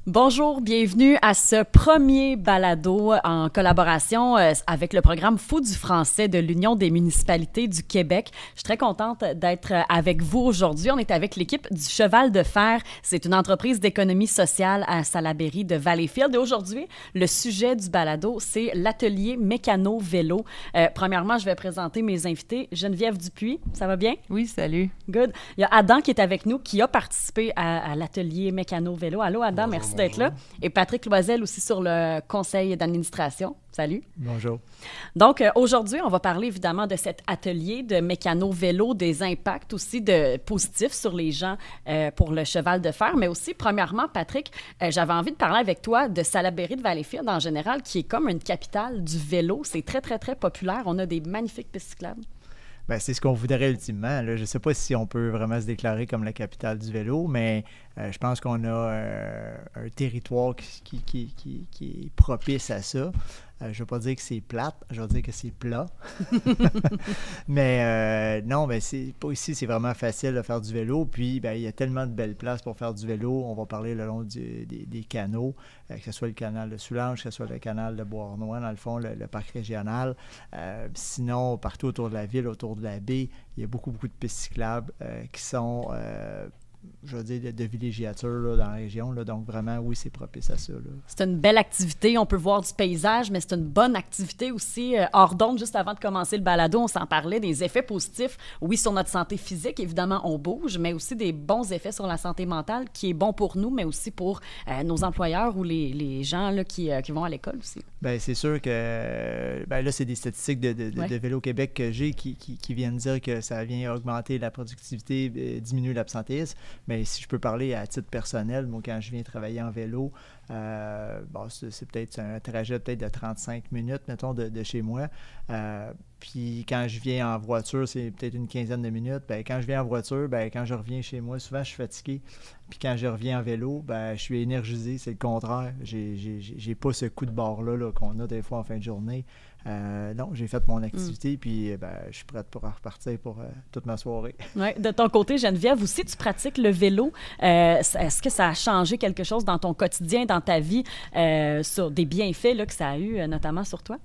Bonjour, bienvenue à ce premier balado en collaboration avec le programme Faux du français de l'Union des municipalités du Québec. Je suis très contente d'être avec vous aujourd'hui. On est avec l'équipe du Cheval de Fer. C'est une entreprise d'économie sociale à Salaberry de Valleyfield. Et aujourd'hui, le sujet du balado, c'est l'atelier mécano-vélo. Premièrement, je vais présenter mes invités. Geneviève Dupuis, ça va bien? Oui, salut. Good. Il y a Adam qui est avec nous, qui a participé à l'atelier mécano-vélo. Allô, Adam, bonjour, merci d'être là. Et Patrick Loisel aussi sur le conseil d'administration. Salut. Bonjour. Donc, aujourd'hui, on va parler évidemment de cet atelier de mécano-vélo, des impacts aussi positifs sur les gens pour le cheval de fer, mais aussi, premièrement, Patrick, j'avais envie de parler avec toi de Salaberry de Valleyfield en général, qui est comme une capitale du vélo. C'est très, très, très populaire. On a des magnifiques pistes cyclables. Bien, c'est ce qu'on voudrait ultimement. Là. Je ne sais pas si on peut vraiment se déclarer comme la capitale du vélo, mais je pense qu'on a un territoire qui est propice à ça. Je ne veux pas dire que c'est plate, je veux dire que c'est plat. Mais non, ben pas ici, c'est vraiment facile de faire du vélo. Puis, ben, il y a tellement de belles places pour faire du vélo. On va parler le long des canaux, que ce soit le canal de Soulanges, que ce soit le canal de Beauharnois, dans le fond, le parc régional. Sinon, partout autour de la ville, autour de la baie, il y a beaucoup, beaucoup de pistes cyclables qui sont... je veux dire, de villégiature là, dans la région. Là, donc, vraiment, oui, c'est propice à ça. Là. C'est une belle activité. On peut voir du paysage, mais c'est une bonne activité aussi. Hors d'onde, juste avant de commencer le balado, on s'en parlait, des effets positifs, oui, sur notre santé physique. Évidemment, on bouge, mais aussi des bons effets sur la santé mentale, qui est bon pour nous, mais aussi pour nos employeurs ou les gens là, qui vont à l'école aussi. Bien, c'est sûr que... Ben, là, c'est des statistiques de Vélo Québec que j'ai qui viennent dire que ça vient augmenter la productivité, diminuer l'absentéisme. Mais si je peux parler à titre personnel, moi, quand je viens travailler en vélo, c'est peut-être un trajet peut-être de 35 minutes, mettons, de chez moi. Puis quand je viens en voiture, c'est peut-être une quinzaine de minutes. Bien, quand je viens en voiture, bien, quand je reviens chez moi, souvent, je suis fatigué. Puis quand je reviens en vélo, bien, je suis énergisé. C'est le contraire. J'ai pas ce coup de barre-là qu'on a des fois en fin de journée. Non, j'ai fait mon activité, puis je suis prête pour repartir pour toute ma soirée. Oui. De ton côté, Geneviève, aussi, tu pratiques le vélo. Est-ce que ça a changé quelque chose dans ton quotidien, dans ta vie, sur des bienfaits là, que ça a eu, notamment sur toi?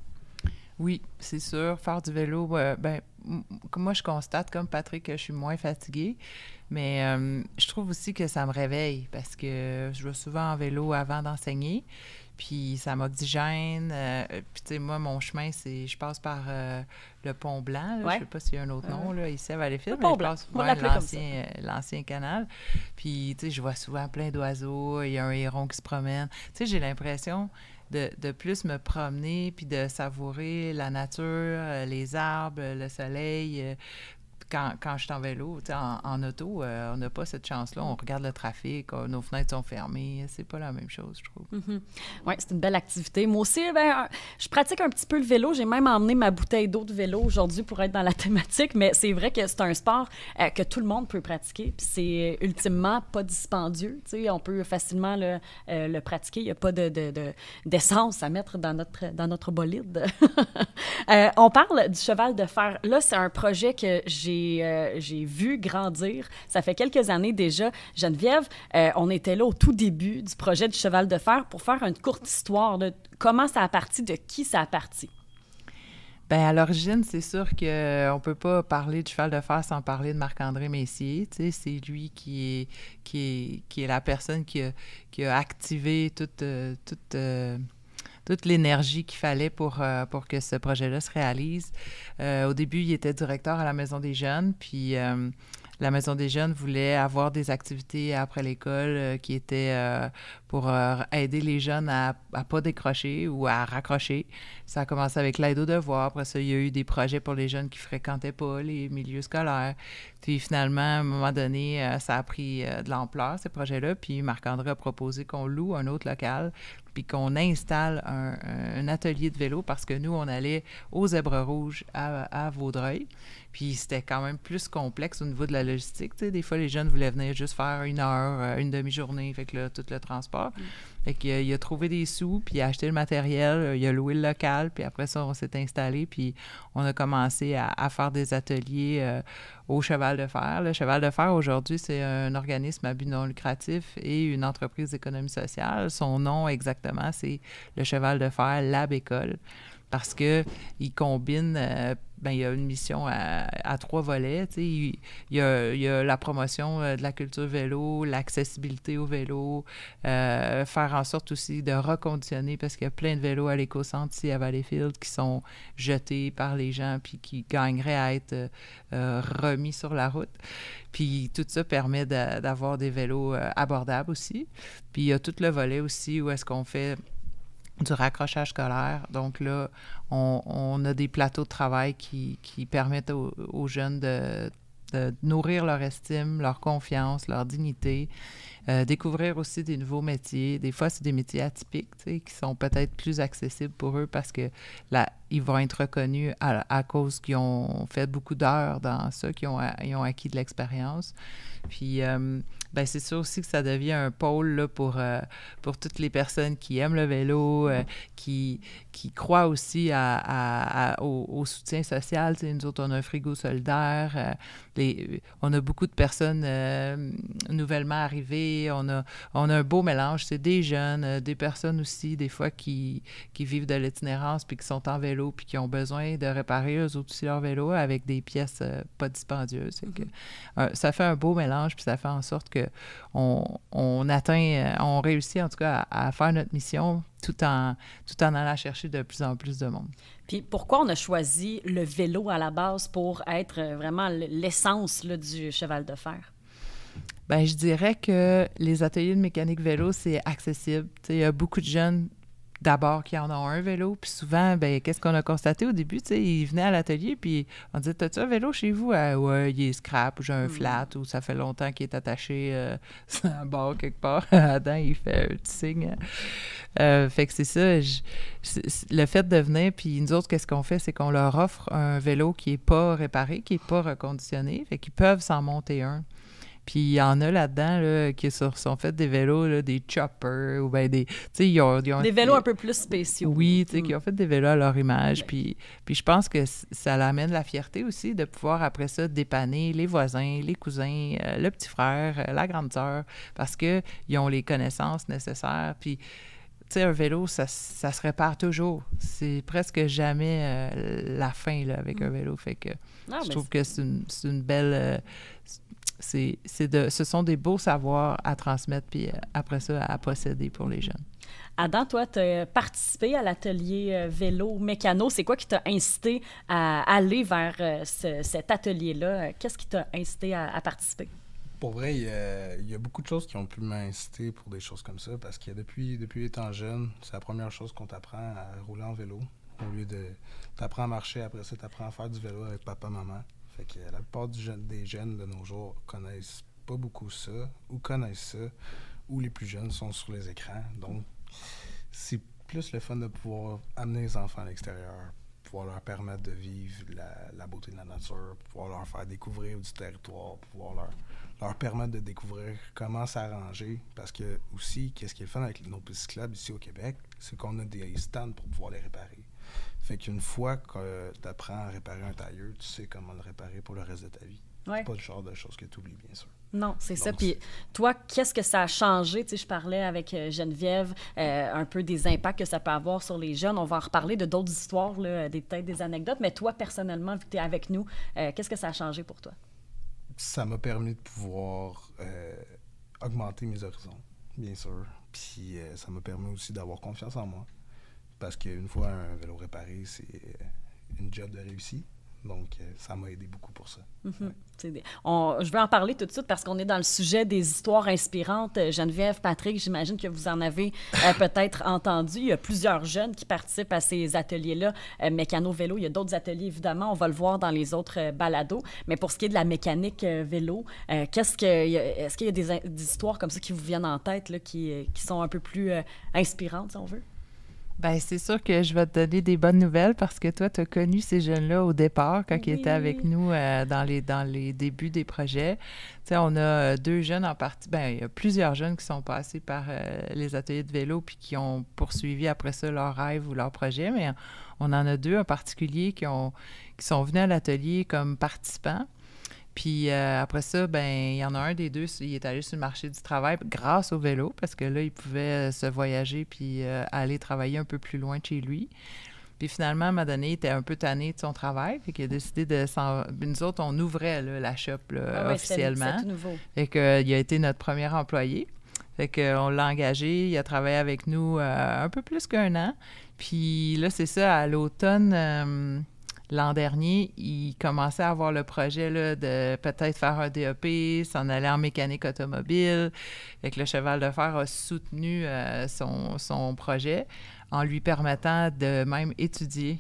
Oui, c'est sûr. Faire du vélo, moi, je constate, comme Patrick, que je suis moins fatiguée. Mais je trouve aussi que ça me réveille parce que je vais souvent en vélo avant d'enseigner. Puis ça m'oxygène. Puis, tu sais, moi, mon chemin, je passe par le Pont Blanc. Là. Ouais. Je ne sais pas s'il y a un autre nom là, ici à Valleyfield. Le Pont Blanc. L'ancien canal. Puis, tu sais, je vois souvent plein d'oiseaux. Il y a un héron qui se promène. Tu sais, j'ai l'impression de plus me promener puis de savourer la nature, les arbres, le soleil. Quand je suis en vélo, en auto, on n'a pas cette chance-là. On regarde le trafic, nos fenêtres sont fermées. C'est pas la même chose, je trouve. Mm-hmm. Oui, c'est une belle activité. Moi aussi, je pratique un petit peu le vélo. J'ai même emmené ma bouteille d'eau de vélo aujourd'hui pour être dans la thématique, mais c'est vrai que c'est un sport que tout le monde peut pratiquer. Puis c'est ultimement pas dispendieux. T'sais, on peut facilement le pratiquer. Il n'y a pas d'essence à mettre dans notre bolide. On parle du cheval de fer. Là, c'est un projet que j'ai vu grandir. Ça fait quelques années déjà. Geneviève, on était là au tout début du projet du cheval de fer pour faire une courte histoire. Là. Comment ça a parti? De qui ça a parti? Bien, à l'origine, c'est sûr qu'on ne peut pas parler du cheval de fer sans parler de Marc-André Messier. Tu sais, c'est lui qui est la personne qui a activé toute l'énergie qu'il fallait pour que ce projet-là se réalise. Au début, il était directeur à la Maison des Jeunes, puis la Maison des Jeunes voulait avoir des activités après l'école qui étaient pour aider les jeunes à pas décrocher ou à raccrocher. Ça a commencé avec l'aide aux devoirs. Après ça, il y a eu des projets pour les jeunes qui fréquentaient pas les milieux scolaires. Puis finalement, à un moment donné, ça a pris de l'ampleur, ces projets-là. Puis Marc-André a proposé qu'on loue un autre local puis qu'on installe un atelier de vélo parce que nous, on allait aux Zèbres Rouges à Vaudreuil. Puis c'était quand même plus complexe au niveau de la logistique. Tu sais, des fois, les jeunes voulaient venir juste faire une heure, une demi-journée, fait que là, tout le transport. Fait qu'il a trouvé des sous, puis il a acheté le matériel, il a loué le local, puis après ça, on s'est installé, puis on a commencé à faire des ateliers au Cheval Cheval de fer. Le Cheval de fer, aujourd'hui, c'est un organisme à but non lucratif et une entreprise d'économie sociale. Son nom exactement, c'est le Cheval de fer Lab École, parce qu'il combine... il y a une mission à 3 volets. Il y a la promotion de la culture vélo, l'accessibilité au vélo, faire en sorte aussi de reconditionner, parce qu'il y a plein de vélos à l'éco-centre ici à Valleyfield qui sont jetés par les gens puis qui gagneraient à être remis sur la route. Puis tout ça permet d'avoir des vélos abordables aussi. Puis il y a tout le volet aussi où est-ce qu'on fait du raccrochage scolaire. Donc là, on a des plateaux de travail qui permettent aux jeunes de nourrir leur estime, leur confiance, leur dignité, découvrir aussi des nouveaux métiers. Des fois, c'est des métiers atypiques, qui sont peut-être plus accessibles pour eux parce que ils vont être reconnus à cause qu'ils ont fait beaucoup d'heures dans ça, qu'ils ont acquis de l'expérience. Puis, c'est sûr aussi que ça devient un pôle là, pour toutes les personnes qui aiment le vélo, qui croient aussi au soutien social. Nous autres, on a un frigo solidaire. On a beaucoup de personnes nouvellement arrivées. On a un beau mélange. C'est des jeunes, des personnes aussi, des fois, qui vivent de l'itinérance puis qui sont en vélo puis qui ont besoin de réparer eux autres aussi leur vélo avec des pièces pas dispendieuses. Ça fait un beau mélange puis ça fait en sorte que on réussit en tout cas à faire notre mission tout en allant chercher de plus en plus de monde. Puis pourquoi on a choisi le vélo à la base pour être vraiment l'essence là, du cheval de fer? Bien, je dirais que les ateliers de mécanique vélo, c'est accessible. Il y a beaucoup de jeunes d'abord qui en ont un vélo, puis souvent, qu'est-ce qu'on a constaté au début? Ils venaient à l'atelier, puis on disait « T'as-tu un vélo chez vous? » Ouais, il est scrap, ou j'ai un flat, ou ça fait longtemps qu'il est attaché sur un bord quelque part. Adam, il fait un petit signe. Fait que c'est ça, le fait de venir, puis nous autres, qu'est-ce qu'on fait? C'est qu'on leur offre un vélo qui n'est pas réparé, qui n'est pas reconditionné, fait qu'ils peuvent s'en monter un. Puis il y en a là-dedans là, qui sont faits des vélos, là, des choppers, ou bien des... ils ont des vélos un peu plus spéciaux. Oui, qui ont fait des vélos à leur image. Puis je pense que ça l'amène la fierté aussi de pouvoir, après ça, dépanner les voisins, les cousins, le petit frère, la grande sœur, parce qu'ils ont les connaissances nécessaires. Puis, un vélo, ça se répare toujours. C'est presque jamais la fin là, avec un vélo. Fait que je trouve que c'est une belle... ce sont des beaux savoirs à transmettre puis après ça, à posséder pour les jeunes. Adam, toi, tu as participé à l'atelier vélo mécano. C'est quoi qui t'a incité à aller vers cet atelier-là? Qu'est-ce qui t'a incité à participer? Pour vrai, il y a beaucoup de choses qui ont pu m'inciter pour des choses comme ça, parce que depuis étant jeune, c'est la première chose qu'on t'apprend à rouler en vélo. Au lieu de t'apprends à marcher, après ça, t'apprends à faire du vélo avec papa, maman. Fait que la plupart des jeunes de nos jours connaissent pas beaucoup ça, ou connaissent ça, ou les plus jeunes sont sur les écrans. Donc, c'est plus le fun de pouvoir amener les enfants à l'extérieur, pouvoir leur permettre de vivre la beauté de la nature, pouvoir leur faire découvrir du territoire, pouvoir leur permettre de découvrir comment s'arranger. Parce que aussi, qu'est-ce qui est le fun avec nos pistes cyclables ici au Québec, c'est qu'on a des stands pour pouvoir les réparer. Fait qu'une fois que tu apprends à réparer un tailleur, tu sais comment le réparer pour le reste de ta vie. Ouais. C'est pas le genre de choses que tu oublies, bien sûr. Non, c'est ça. Puis toi, qu'est-ce que ça a changé? Tu sais, je parlais avec Geneviève un peu des impacts que ça peut avoir sur les jeunes. On va en reparler de d'autres histoires, là, peut-être des anecdotes. Mais toi, personnellement, vu que tu es avec nous, qu'est-ce que ça a changé pour toi? Ça m'a permis de pouvoir augmenter mes horizons, bien sûr. Puis ça m'a permis aussi d'avoir confiance en moi. Parce qu'une fois un vélo réparé, c'est une job de réussi. Donc, ça m'a aidé beaucoup pour ça. Mm-hmm. Ouais. Je vais en parler tout de suite parce qu'on est dans le sujet des histoires inspirantes. Geneviève, Patrick, j'imagine que vous en avez peut-être entendu. Il y a plusieurs jeunes qui participent à ces ateliers-là. Mécano-vélo, il y a d'autres ateliers, évidemment. On va le voir dans les autres balados. Mais pour ce qui est de la mécanique vélo, est-ce qu'il y a des histoires comme ça qui vous viennent en tête, là, qui sont un peu plus inspirantes, si on veut? Bien, c'est sûr que je vais te donner des bonnes nouvelles parce que toi, tu as connu ces jeunes-là au départ quand ils étaient avec nous dans les débuts des projets. Tu sais, on a 2 jeunes en partie. Bien, il y a plusieurs jeunes qui sont passés par les ateliers de vélo puis qui ont poursuivi après ça leur rêve ou leur projet, mais on en a 2 en particulier qui sont venus à l'atelier comme participants. Puis après ça, ben il y en a un des deux, il est allé sur le marché du travail grâce au vélo, parce que là, il pouvait se voyager puis aller travailler un peu plus loin de chez lui. Puis finalement, à un moment donné, il était un peu tanné de son travail, fait qu'il a décidé de s'en... Nous autres, on ouvrait là, la shop là, officiellement. C'est tout nouveau. Fait qu'il a été notre premier employé. Fait qu'on l'a engagé, il a travaillé avec nous un peu plus qu'1 an. Puis là, c'est ça, à l'automne, l'an dernier, il commençait à avoir le projet là, de peut-être faire un DEP, s'en aller en mécanique automobile. Fait que le cheval de fer a soutenu son projet en lui permettant de même étudier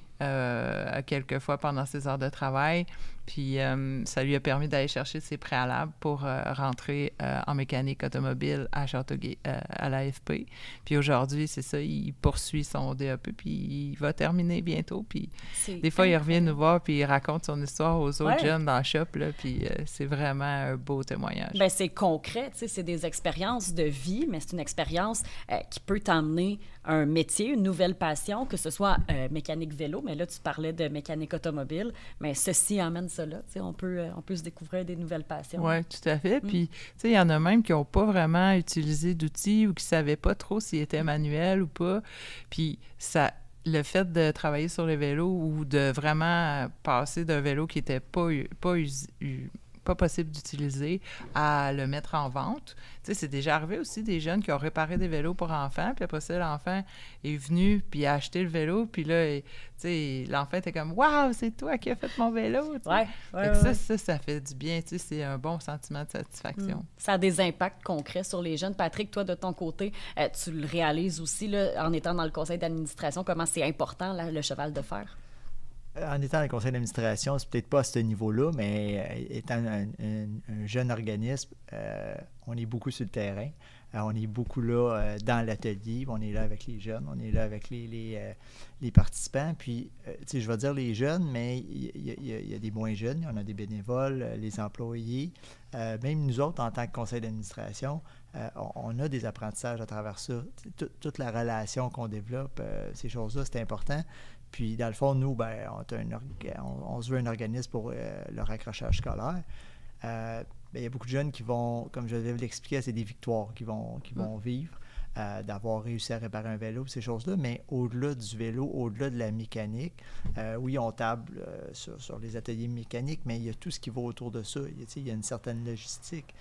quelquefois pendant ses heures de travail. Puis ça lui a permis d'aller chercher ses préalables pour rentrer en mécanique automobile à Châteauguay, à l'AFP. Puis aujourd'hui, c'est ça, il poursuit son DEP, puis il va terminer bientôt. Puis des fois, il revient nous voir, puis il raconte son histoire aux autres jeunes dans le shop, là, puis c'est vraiment un beau témoignage. Bien, c'est concret, tu sais, c'est des expériences de vie, mais c'est une expérience qui peut t'emmener un métier, une nouvelle passion, que ce soit mécanique vélo, mais là, tu parlais de mécanique automobile, mais ceci amène cela, tu sais, on peut se découvrir des nouvelles passions. Oui, tout à fait. Puis, tu sais, il y en a même qui n'ont pas vraiment utilisé d'outils ou qui ne savaient pas trop s'ils étaient manuels ou pas. Puis, ça... Le fait de travailler sur le vélo ou de vraiment passer d'un vélo qui n'était pas possible d'utiliser à le mettre en vente. Tu sais, c'est déjà arrivé aussi des jeunes qui ont réparé des vélos pour enfants, puis après ça, l'enfant est venu, puis a acheté le vélo, puis là, tu sais, l'enfant était comme « Wow, c'est toi qui as fait mon vélo! » Ça fait du bien, tu sais, c'est un bon sentiment de satisfaction. Ça a des impacts concrets sur les jeunes. Patrick, toi, de ton côté, tu le réalises aussi, là, en étant dans le conseil d'administration, comment c'est important, là, le cheval de fer? En étant dans le conseil d'administration, c'est peut-être pas à ce niveau-là, mais étant un jeune organisme, on est beaucoup sur le terrain. On est beaucoup là dans l'atelier, on est là avec les jeunes, on est là avec les participants. Puis, tu sais, je vais dire les jeunes, mais il y a des moins jeunes, on a des bénévoles, les employés. Même nous autres, en tant que conseil d'administration, on a des apprentissages à travers ça. Toute la relation qu'on développe, ces choses-là, c'est important. Puis, dans le fond, nous, ben, on se veut un organisme pour le raccrochage scolaire. Ben, il y a beaucoup de jeunes qui vont, comme je vais l'expliquer, c'est des victoires qui vont vivre, d'avoir réussi à réparer un vélo, ces choses-là. Mais au-delà du vélo, au-delà de la mécanique, oui, on table sur les ateliers mécaniques, mais il y a tout ce qui va autour de ça. Il y a une certaine logistique.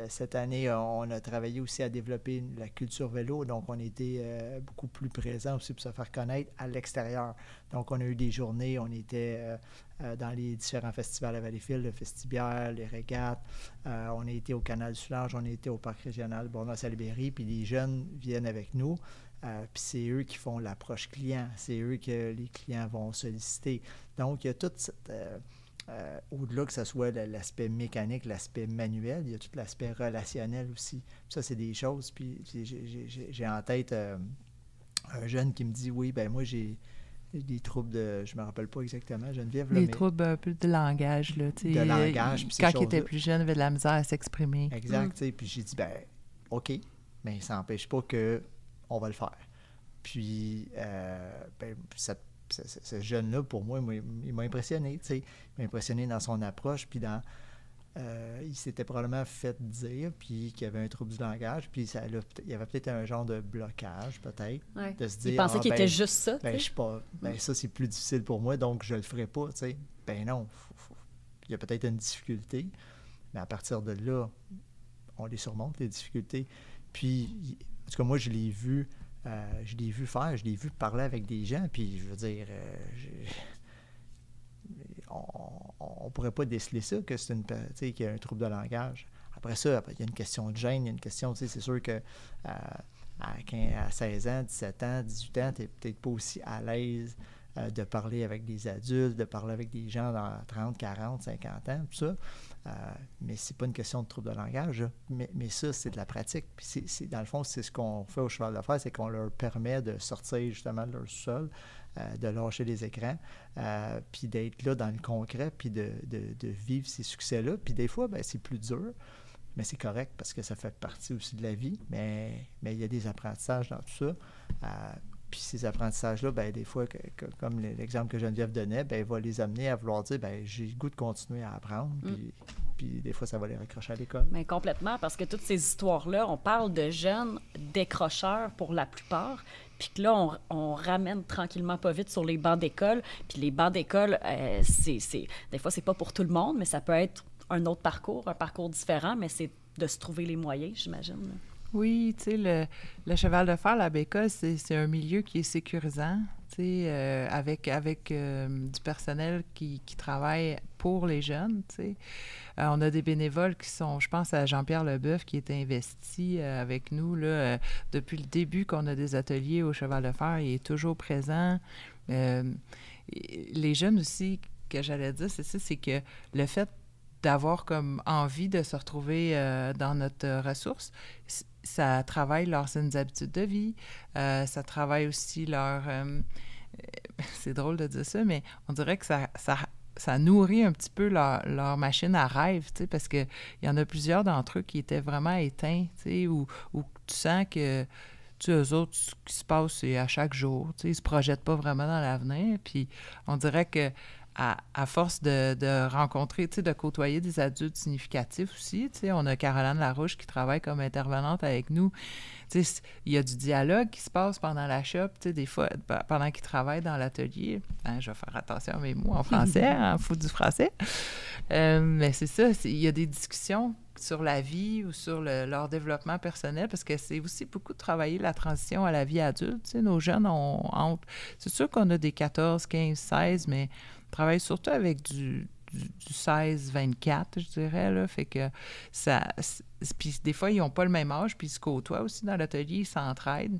Cette année, on a travaillé aussi à développer la culture vélo, donc on était beaucoup plus présents aussi pour se faire connaître à l'extérieur. Donc, on a eu des journées, on était dans les différents festivals à Valleyfield, le Festibière, les régates, on a été au Canal du Large, on a été au Parc régional Bourgneuf-Albéry, puis les jeunes viennent avec nous. Puis c'est eux qui font l'approche client, c'est eux que les clients vont solliciter. Donc, il y a toute cette... au-delà que ce soit l'aspect mécanique, l'aspect manuel, il y a tout l'aspect relationnel aussi. Ça, c'est des choses. Puis j'ai en tête un jeune qui me dit, oui, ben moi, j'ai des troubles de... Je me rappelle pas exactement, Geneviève. Des troubles un peu de langage, là. De langage. Quand il était plus jeune, il avait de la misère à s'exprimer. Exact. Puis j'ai dit, ben OK, mais ça n'empêche pas qu'on va le faire. Puis, ben, ce jeune-là, pour moi, il m'a impressionné, tu sais. Il m'a impressionné dans son approche, puis dans... il s'était probablement fait dire, puis qu'il y avait un trouble du langage, puis il y avait peut-être un genre de blocage, peut-être, de se dire... Il pensait qu'il était juste ça, ben, je sais pas, ben, ça, c'est plus difficile pour moi, donc je le ferai pas, tu sais. Ben non, il y a peut-être une difficulté, mais à partir de là, on les surmonte, les difficultés. Puis, en tout cas, moi, je l'ai vu faire, je l'ai vu parler avec des gens, puis je veux dire, on ne pourrait pas déceler ça, que c'est qu'il y a un trouble de langage. Après ça, il y a une question de gêne, il y a une question, c'est sûr que à 16 ans, 17 ans, 18 ans, tu n'es peut-être pas aussi à l'aise de parler avec des adultes, de parler avec des gens dans 30, 40, 50 ans, tout ça. Mais c'est pas une question de trouble de langage. Mais ça, c'est de la pratique. Puis dans le fond, c'est ce qu'on fait au cheval de fer, c'est qu'on leur permet de sortir justement de leur sol, de lâcher les écrans, puis d'être là dans le concret, puis de vivre ces succès-là. Puis des fois, ben, c'est plus dur, mais c'est correct parce que ça fait partie aussi de la vie. Mais il y a des apprentissages dans tout ça. Puis ces apprentissages-là, ben des fois, comme l'exemple que Geneviève donnait, ben il va les amener à vouloir dire, ben j'ai le goût de continuer à apprendre. Puis des fois, ça va les raccrocher à l'école. Mais complètement, parce que toutes ces histoires-là, on parle de jeunes décrocheurs pour la plupart, puis que là, on ramène tranquillement pas vite sur les bancs d'école. Puis les bancs d'école, des fois, c'est pas pour tout le monde, mais ça peut être un autre parcours, un parcours différent, mais c'est de se trouver les moyens, j'imagine. Oui, tu sais, le cheval de fer, la bécole, c'est un milieu qui est sécurisant, tu sais, avec du personnel qui travaille pour les jeunes, tu sais. On a des bénévoles qui sont, je pense à Jean-Pierre Leboeuf qui est investi avec nous, là, depuis le début qu'on a des ateliers au cheval de fer, il est toujours présent. Les jeunes aussi, que j'allais dire, c'est ça, c'est que le fait d'avoir comme envie de se retrouver dans notre ressource, ça travaille leurs saines habitudes de vie, ça travaille aussi leur... c'est drôle de dire ça, mais on dirait que ça nourrit un petit peu leur machine à rêve, tu sais, parce qu'il y en a plusieurs d'entre eux qui étaient vraiment éteints, tu sais, où tu sens que, tu sais, eux autres, ce qui se passe, c'est à chaque jour, tu sais, ils se projettent pas vraiment dans l'avenir, puis on dirait que à force de rencontrer, tu sais, de côtoyer des adultes significatifs aussi, tu sais, on a Caroline Larouche qui travaille comme intervenante avec nous. Tu sais, il y a du dialogue qui se passe pendant la shop, tu sais, des fois, pendant qu'ils travaillent dans l'atelier. Hein, je vais faire attention à mes mots en français, hein, fou du français. Mais c'est ça, il y a des discussions sur la vie ou sur leur développement personnel, parce que c'est aussi beaucoup de travailler la transition à la vie adulte. Tu sais, nos jeunes c'est sûr qu'on a des 14, 15, 16, mais on travaille surtout avec du 16-24, je dirais, là, fait que ça... Puis des fois, ils n'ont pas le même âge, puis ils se côtoient aussi dans l'atelier, ils s'entraident.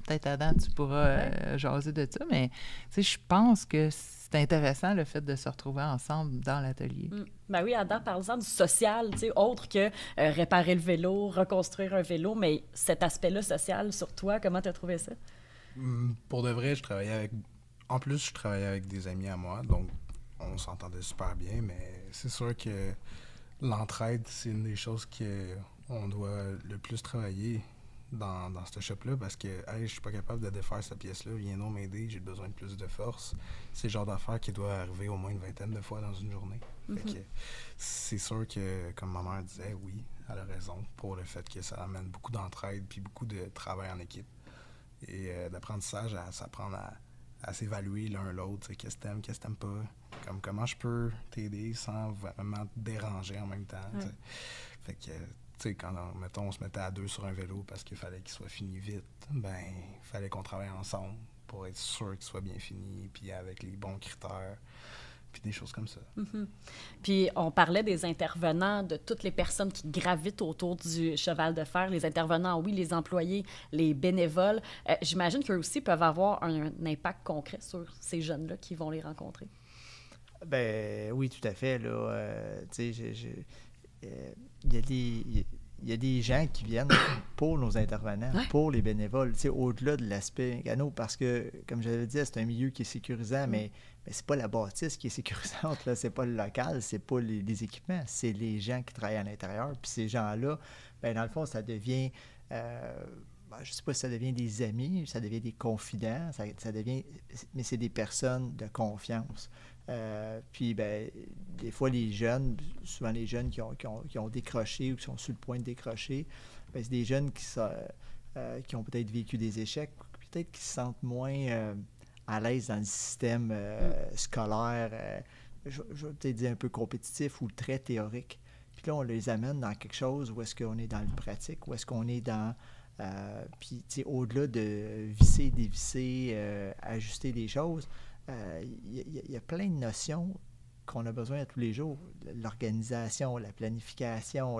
Peut-être, Adam, tu pourras jaser de ça, mais tu sais, je pense que c'est intéressant, le fait de se retrouver ensemble dans l'atelier. Ben oui, Adam, parle-en du social, tu sais, autre que réparer le vélo, reconstruire un vélo, mais cet aspect-là social sur toi, comment tu as trouvé ça? Pour de vrai, je travaillais avec des amis à moi, donc on s'entendait super bien, mais c'est sûr que l'entraide, c'est une des choses qu'on doit le plus travailler dans ce shop-là, parce que hey, je suis pas capable de défaire cette pièce-là, viens donc m'aider, j'ai besoin de plus de force. C'est le genre d'affaire qui doit arriver au moins une vingtaine de fois dans une journée. Fait que c'est sûr que, comme ma mère disait, oui, elle a raison, pour le fait que ça amène beaucoup d'entraide puis beaucoup de travail en équipe. Et d'apprentissage à s'apprendre à s'évaluer l'un l'autre, qu'est-ce que t'aimes pas, comme comment je peux t'aider sans vraiment te déranger en même temps. Fait que, tu sais, quand, mettons, on se mettait à deux sur un vélo parce qu'il fallait qu'il soit fini vite, ben, il fallait qu'on travaille ensemble pour être sûr qu'il soit bien fini, puis avec les bons critères, puis des choses comme ça. Puis on parlait des intervenants, de toutes les personnes qui gravitent autour du cheval de fer, les intervenants, oui, les employés, les bénévoles. J'imagine qu'eux aussi peuvent avoir un impact concret sur ces jeunes-là qui vont les rencontrer. Ben oui, tout à fait. Là, tu sais, il y a des gens qui viennent pour nos intervenants, pour les bénévoles, tu sais, au-delà de l'aspect mécano, parce que, comme je l'avais dit, c'est un milieu qui est sécurisant, mais c'est pas la bâtisse qui est sécurisante, là, c'est pas le local, c'est pas les équipements, c'est les gens qui travaillent à l'intérieur. Puis ces gens-là, ben dans le fond, ça devient, je sais pas si ça devient des amis, ça devient des confidents, ça devient, mais c'est des personnes de confiance. Puis, ben, des fois, les jeunes, souvent les jeunes qui ont décroché ou qui sont sur le point de décrocher, ben, c'est des jeunes qui ont peut-être vécu des échecs, peut-être qui se sentent moins à l'aise dans le système scolaire, je vais peut-être dire un peu compétitif ou très théorique. Puis là, on les amène dans quelque chose où est-ce qu'on est dans le pratique, où est-ce qu'on est dans... puis, tu sais, au-delà de visser, dévisser, ajuster des choses, il y a plein de notions qu'on a besoin à tous les jours. L'organisation, la planification,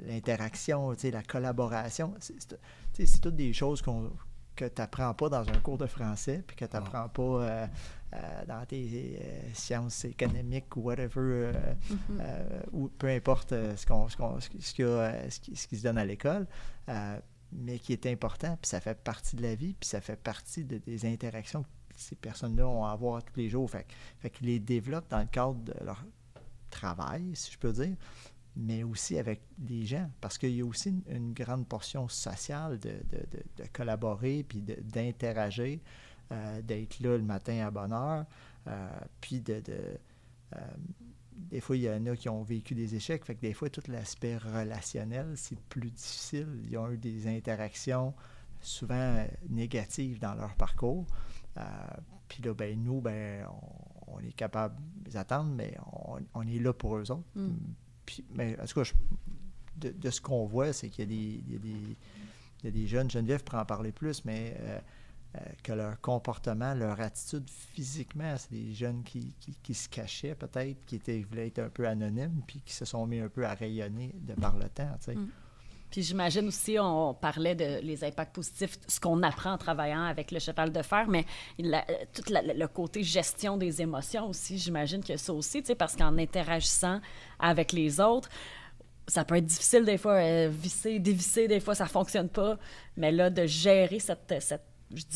l'interaction, la collaboration. C'est toutes des choses que tu n'apprends pas dans un cours de français, puis que tu n'apprends pas dans tes sciences économiques ou whatever, ou peu importe ce qui se donne à l'école. Mais qui est important, puis ça fait partie de la vie, puis ça fait partie des interactions que ces personnes-là ont à avoir tous les jours. Fait qu'ils les développent dans le cadre de leur travail, si je peux dire. mais aussi avec des gens, parce qu'il y a aussi une grande portion sociale de collaborer, puis d'interagir, d'être là le matin à bonne heure, puis des fois, il y en a qui ont vécu des échecs, fait que des fois, tout l'aspect relationnel, c'est plus difficile. Ils ont eu des interactions souvent négatives dans leur parcours. Puis là, ben, nous, ben, on est capable de les attendre, mais on est là pour eux autres. Puis, mais en tout cas, de ce qu'on voit, c'est qu'il y a des jeunes, Geneviève pourra en parler plus, mais que leur comportement, leur attitude physiquement, c'est des jeunes qui se cachaient peut-être, qui voulaient être un peu anonymes, puis qui se sont mis un peu à rayonner de par le temps, tu sais. Puis j'imagine aussi, on parlait de les impacts positifs, ce qu'on apprend en travaillant avec le cheval de fer, mais tout le côté gestion des émotions aussi, j'imagine que ça aussi, tu sais, parce qu'en interagissant avec les autres, ça peut être difficile des fois, visser, dévisser, des fois ça fonctionne pas, mais là, de gérer cette je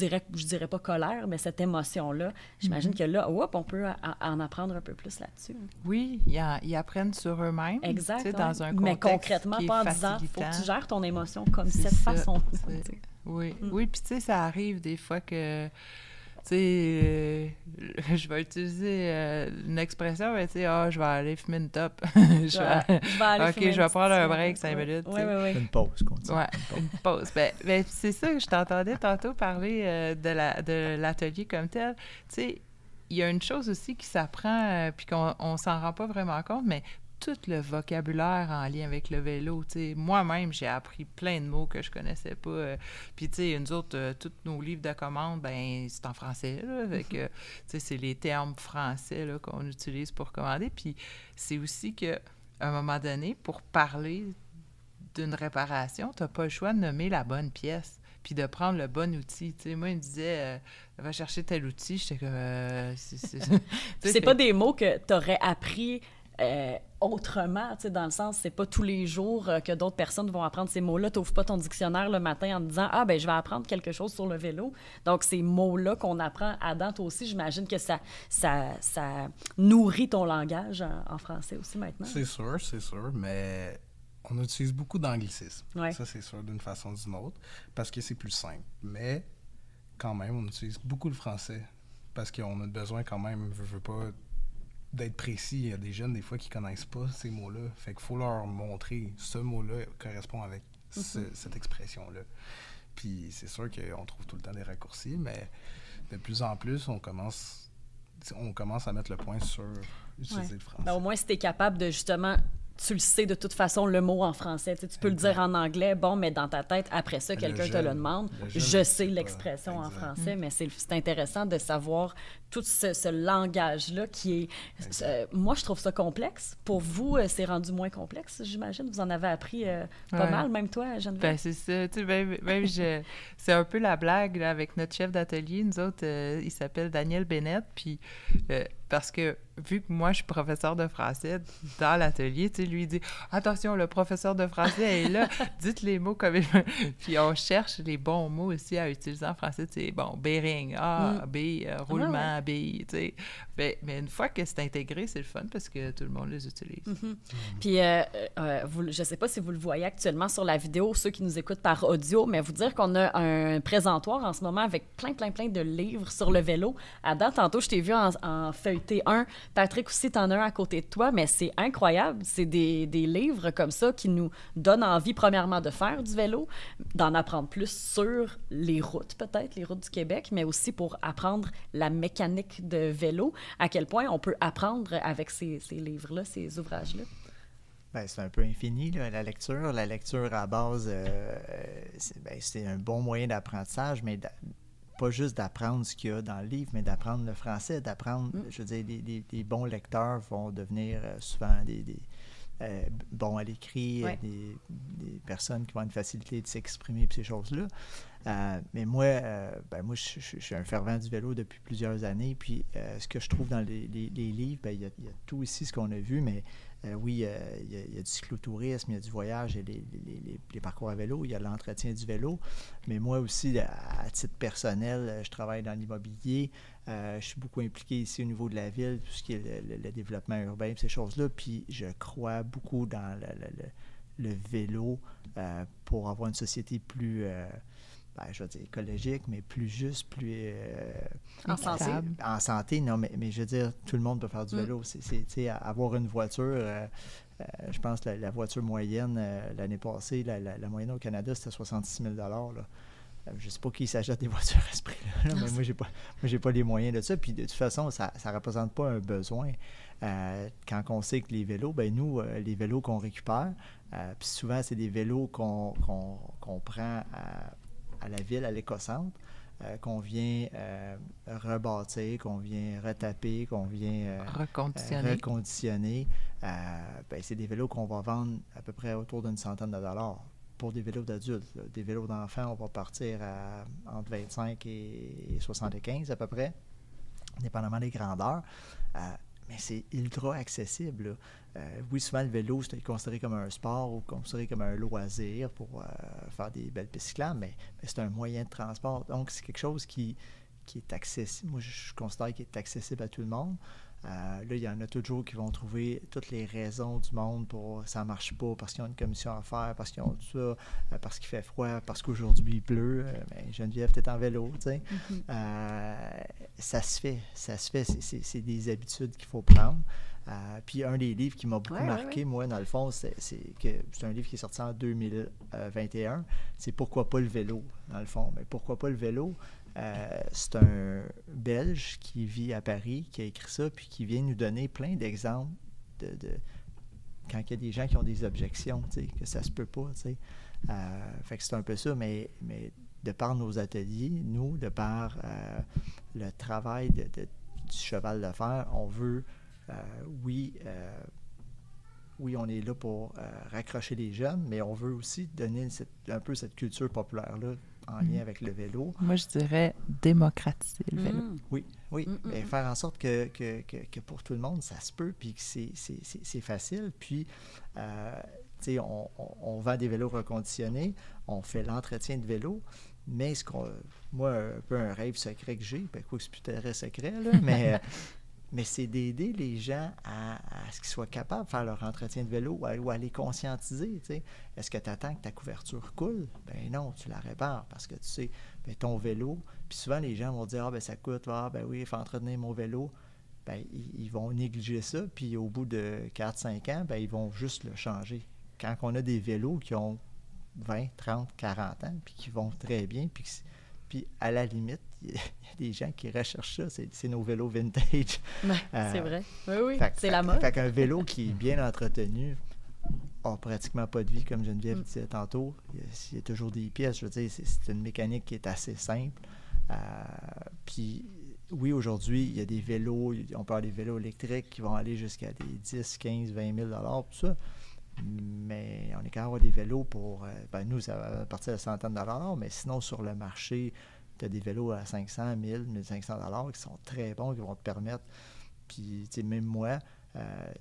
dirais pas colère, mais cette émotion-là, j'imagine que là, on peut en apprendre un peu plus là-dessus. Oui, ils apprennent sur eux-mêmes. Exact. Dans un contexte mais concrètement, pas en disant, il faut que tu gères ton émotion comme cette façon. Oui, oui, puis tu sais, ça arrive des fois que, tu sais, je vais utiliser une expression, mais tu sais, je vais aller fumer une top. je vais aller fumer je vais prendre un break 5 minutes. Oui. Une pause, continue. Oui, une pause. Ben, c'est ça que je t'entendais tantôt parler de l'atelier comme tel. Tu sais, il y a une chose aussi qui s'apprend, puis qu'on s'en rend pas vraiment compte, mais tout le vocabulaire en lien avec le vélo. T'sais. Moi-même, j'ai appris plein de mots que je connaissais pas. Puis, tu sais, nous autres, tous nos livres de commande, ben c'est en français. Là, fait que, c'est les termes français là, qu'on utilise pour commander. Puis, c'est aussi qu'à un moment donné, pour parler d'une réparation, tu n'as pas le choix de nommer la bonne pièce puis de prendre le bon outil. T'sais, moi, il me disait va chercher tel outil. J'étais comme... c'est pas des mots que tu aurais appris autrement, tu sais, dans le sens, c'est pas tous les jours que d'autres personnes vont apprendre ces mots-là. Tu n'ouvres pas ton dictionnaire le matin en te disant « Ah, ben je vais apprendre quelque chose sur le vélo. » Donc, ces mots-là qu'on apprend à date aussi, j'imagine que ça nourrit ton langage en français aussi maintenant. C'est sûr, mais on utilise beaucoup d'anglicisme. Ouais. Ça, c'est sûr, d'une façon ou d'une autre, parce que c'est plus simple. Mais, quand même, on utilise beaucoup le français, parce qu'on a besoin quand même, je veux pas... d'être précis. Il y a des jeunes, des fois, qui connaissent pas ces mots-là. Fait qu'il faut leur montrer ce mot-là correspond avec cette expression-là. Puis c'est sûr qu'on trouve tout le temps des raccourcis, mais de plus en plus, on commence à mettre le point sur utiliser le français. Ben, au moins, si tu es capable de, justement... Tu le sais de toute façon, le mot en français. Tu peux le dire en anglais, mais dans ta tête, après ça, quelqu'un te le demande. Je sais l'expression en français, mais c'est intéressant de savoir tout ce langage-là qui est... moi, je trouve ça complexe. Pour vous, c'est rendu moins complexe, j'imagine. Vous en avez appris pas mal, même toi, Geneviève. Ben, c'est ça. Tu sais, c'est un peu la blague là, avec notre chef d'atelier. Nous autres, il s'appelle Daniel Bennett, puis... parce que, vu que moi, je suis professeur de français dans l'atelier, tu sais, lui, il dit « Attention, le professeur de français est là, dites les mots comme il veut. » Puis on cherche les bons mots aussi à utiliser en français, tu sais, bon, bearing, roulement, tu sais. Mais une fois que c'est intégré, c'est le fun parce que tout le monde les utilise. Puis, je sais pas si vous le voyez actuellement sur la vidéo, ceux qui nous écoutent par audio, mais vous dire qu'on a un présentoir en ce moment avec plein de livres sur le vélo. Adam, tantôt, je t'ai vu en feuilleter un. Patrick aussi, t'en as un à côté de toi, mais c'est incroyable. C'est des livres comme ça qui nous donnent envie, premièrement, de faire du vélo, d'en apprendre plus sur les routes, peut-être, les routes du Québec, mais aussi pour apprendre la mécanique de vélo, à quel point on peut apprendre avec ces livres-là, ces ouvrages-là. Bien, c'est un peu infini, là, la lecture. La lecture, à base, c'est un bon moyen d'apprentissage, mais pas juste d'apprendre ce qu'il y a dans le livre, mais d'apprendre le français, je veux dire, des bons lecteurs vont devenir souvent des bons à l'écrit, des personnes qui vont avoir une facilité de s'exprimer et ces choses-là. Mais moi, je suis un fervent du vélo depuis plusieurs années, puis ce que je trouve dans les livres, il y a tout ici ce qu'on a vu, mais Oui, il y a du cyclotourisme, il y a du voyage, il y a les parcours à vélo, il y a l'entretien du vélo. Mais moi aussi, à titre personnel, je travaille dans l'immobilier. Je suis beaucoup impliqué ici au niveau de la ville, tout ce qui est le développement urbain, ces choses-là. Puis je crois beaucoup dans le vélo pour avoir une société plus... je vais dire écologique, mais plus juste, plus... en santé. En santé, non, mais je veux dire, tout le monde peut faire du vélo. Avoir une voiture, je pense que la voiture moyenne, l'année passée, la moyenne au Canada, c'était 66 000 là. Je ne sais pas qui s'achète des voitures à ce prix-là, mais moi, j'ai pas les moyens de ça. Puis de toute façon, ça ne représente pas un besoin. Quand on sait que les vélos, nous, les vélos qu'on récupère, puis souvent, c'est des vélos qu'on prend à la ville, à l'écocentre, qu'on vient rebâtir, qu'on vient retaper, qu'on vient reconditionner. C'est des vélos qu'on va vendre à peu près autour d'une centaine de dollars pour des vélos d'adultes. Des vélos d'enfants, on va partir entre 25 et 75 à peu près, dépendamment des grandeurs. Mais c'est ultra accessible. Oui, souvent, le vélo, c'est considéré comme un sport ou considéré comme un loisir pour faire des belles pistes cyclables, mais c'est un moyen de transport. Donc, c'est quelque chose qui est accessible. Moi, je considère qu'il est accessible à tout le monde. Là, il y en a toujours qui vont trouver toutes les raisons du monde pour ça ne marche pas, parce qu'ils ont une commission à faire, parce qu'ils ont tout ça, parce qu'il fait froid, parce qu'aujourd'hui il pleut. Geneviève, tu es en vélo, tu sais. Ça se fait. C'est des habitudes qu'il faut prendre. Puis un des livres qui m'a beaucoup marqué, moi, dans le fond, c'est un livre qui est sorti en 2021. C'est « Pourquoi pas le vélo », dans le fond. Mais pourquoi pas le vélo? C'est un Belge qui vit à Paris, qui a écrit ça, puis qui vient nous donner plein d'exemples de quand il y a des gens qui ont des objections, que ça se peut pas. Fait que c'est un peu ça, mais de par nos ateliers, nous, de par le travail du cheval de fer, on veut, oui, on est là pour raccrocher les jeunes, mais on veut aussi donner un peu cette culture populaire-là en lien avec le vélo. Moi, je dirais démocratiser le vélo. Oui. Mais faire en sorte que pour tout le monde, ça se peut, puis que c'est facile. Puis, on vend des vélos reconditionnés, on fait l'entretien de vélo, mais moi, un peu un rêve secret que j'ai, quoi que c'est plus très secret, là, mais c'est d'aider les gens à ce qu'ils soient capables de faire leur entretien de vélo ou à les conscientiser. Est-ce que tu attends que ta couverture coule? Ben non, tu la répares parce que tu sais, ton vélo, puis souvent les gens vont dire « ça coûte, oui, il faut entretenir mon vélo ». Ils vont négliger ça, puis au bout de 4-5 ans, ils vont juste le changer. Quand on a des vélos qui ont 20, 30, 40 ans, puis qui vont très bien, puis à la limite, il y a des gens qui recherchent ça, c'est nos vélos vintage. C'est vrai. Oui, c'est la mode. Fait qu'un vélo qui est bien entretenu n'a pratiquement pas de vie, comme Geneviève disait tantôt. Il y a toujours des pièces, je veux dire, c'est une mécanique qui est assez simple. Puis oui, aujourd'hui, il y a des vélos, on peut avoir des vélos électriques qui vont aller jusqu'à des 10, 15, 20 000 $, tout ça. Mais on est quand même avoir des vélos pour... nous, ça va partir de centaines de dollars, mais sinon, sur le marché, tu as des vélos à 500, 1000, 1500 $ qui sont très bons, qui vont te permettre... Puis, tu sais, même moi,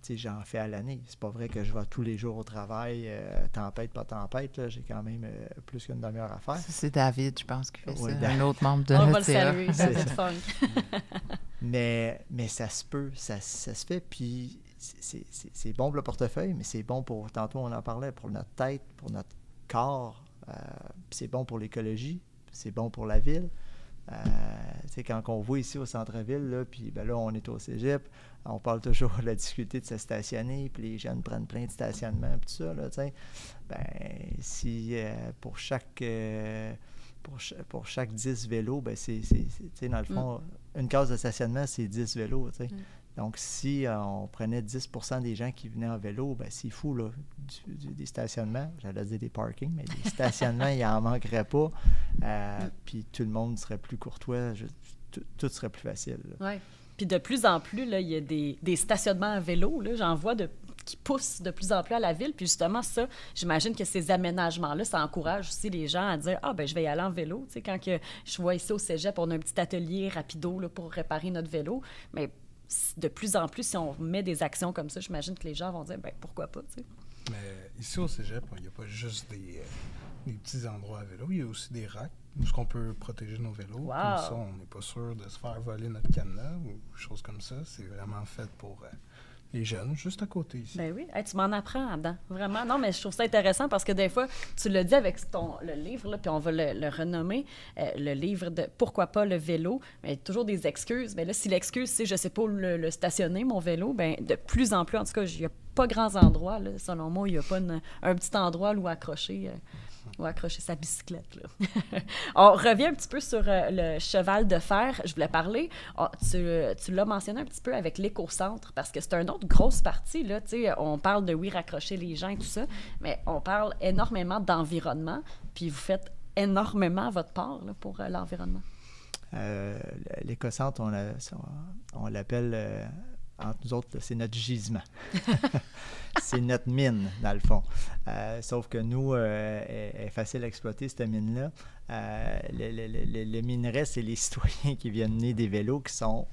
j'en fais à l'année. C'est pas vrai que je vais tous les jours au travail, tempête, pas tempête, là, j'ai quand même plus qu'une demi-heure à faire. Ça, c'est David, je pense, qui fait ça. David. Un autre membre de on notre va le saluer, David Funk. Mais ça se peut, ça se fait, puis... C'est bon pour le portefeuille, mais c'est bon pour, tantôt on en parlait, pour notre tête, pour notre corps, c'est bon pour l'écologie, c'est bon pour la ville. Quand on voit ici au centre-ville, là, puis là, on est au cégep, on parle toujours de la difficulté de se stationner, puis les jeunes prennent plein de stationnements, puis tout ça, là, si pour chaque 10 vélos, c'est dans le fond, une case de stationnement, c'est 10 vélos, Donc, si on prenait 10 % des gens qui venaient en vélo, c'est fou, là, des stationnements. J'allais dire des parkings, mais des stationnements, il n'en manquerait pas. Puis tout le monde serait plus courtois. Tout serait plus facile. Oui. Puis de plus en plus, là, il y a des stationnements à vélo. Là, j'en vois qui poussent de plus en plus à la ville. Puis justement, ça, j'imagine que ces aménagements-là, ça encourage aussi les gens à dire « je vais y aller en vélo. » Tu sais, quand je vois ici au cégep, on a un petit atelier rapido là, pour réparer notre vélo. Mais de plus en plus, si on met des actions comme ça, j'imagine que les gens vont dire, ben pourquoi pas, tu sais. Mais ici au cégep, il n'y a pas juste des petits endroits à vélo, il y a aussi des racks où on peut protéger nos vélos. Wow. Comme ça, on n'est pas sûr de se faire voler notre cadenas ou choses comme ça. C'est vraiment fait pour les jeunes, juste à côté ici. Ben oui, hey, tu m'en apprends là-dedans, vraiment. Non, mais je trouve ça intéressant parce que des fois, tu l'as dit avec le livre, là, puis on va le renommer, le livre de « Pourquoi pas le vélo », mais il y a toujours des excuses. Mais là, si l'excuse, c'est « je sais pas où le stationner, mon vélo », ben de plus en plus, en tout cas, il n'y a pas grands endroits, là, selon moi, il n'y a pas un petit endroit où accrocher sa bicyclette. Là. On revient un petit peu sur le cheval de fer. Je voulais parler, tu l'as mentionné un petit peu avec l'éco-centre, parce que c'est une autre grosse partie. Là, on parle de, oui, raccrocher les gens et tout ça, mais on parle énormément d'environnement, puis vous faites énormément votre part là, pour l'environnement. L'éco-centre, on l'appelle... entre nous autres, c'est notre gisement. C'est notre mine, dans le fond. Sauf que nous, est facile à exploiter, cette mine-là. Le minerai, c'est les citoyens qui viennent mener des vélos qui sont,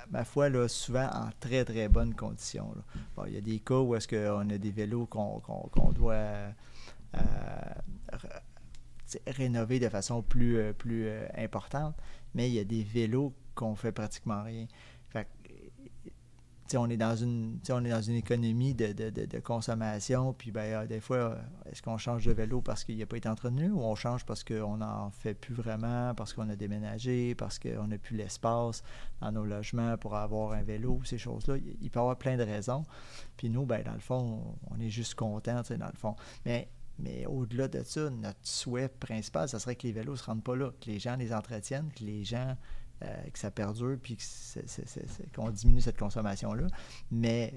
ma foi, là, souvent en très, très bonnes conditions. Là. Bon, il y a des cas où est-ce qu'on a des vélos qu'on doit rénover de façon plus importante, mais il y a des vélos qu'on fait pratiquement rien. On est dans une économie de consommation, puis des fois, est-ce qu'on change de vélo parce qu'il n'a pas été entretenu ou on change parce qu'on n'en fait plus vraiment, parce qu'on a déménagé, parce qu'on n'a plus l'espace dans nos logements pour avoir un vélo, ces choses-là. Il peut y avoir plein de raisons. Puis nous, dans le fond, on est juste contents, dans le fond. Mais au-delà de ça, notre souhait principal, ça serait que les vélos ne se rendent pas là, que les gens les entretiennent, que les gens... que ça perdure, puis qu'on diminue cette consommation-là. Mais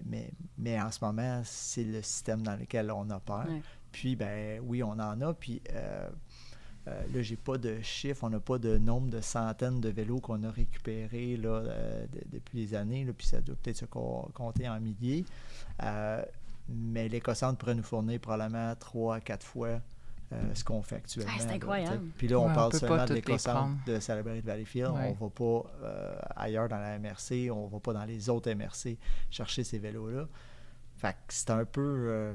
en ce moment, c'est le système dans lequel on opère. Ouais. Puis, oui, on en a. Puis, là, j'ai pas de chiffres. On n'a pas de nombre de centaines de vélos qu'on a récupérés là, depuis les années. Là, puis, ça doit peut-être se compter en milliers. Mais l'éco-centre pourrait nous fournir probablement 3 à 4 fois ce qu'on fait actuellement. C'est incroyable. Puis là, on parle seulement de l'éco-centre de Salaberry de Valleyfield. Ouais. On ne va pas ailleurs dans la MRC, on ne va pas dans les autres MRC chercher ces vélos-là. Fait que c'est un peu...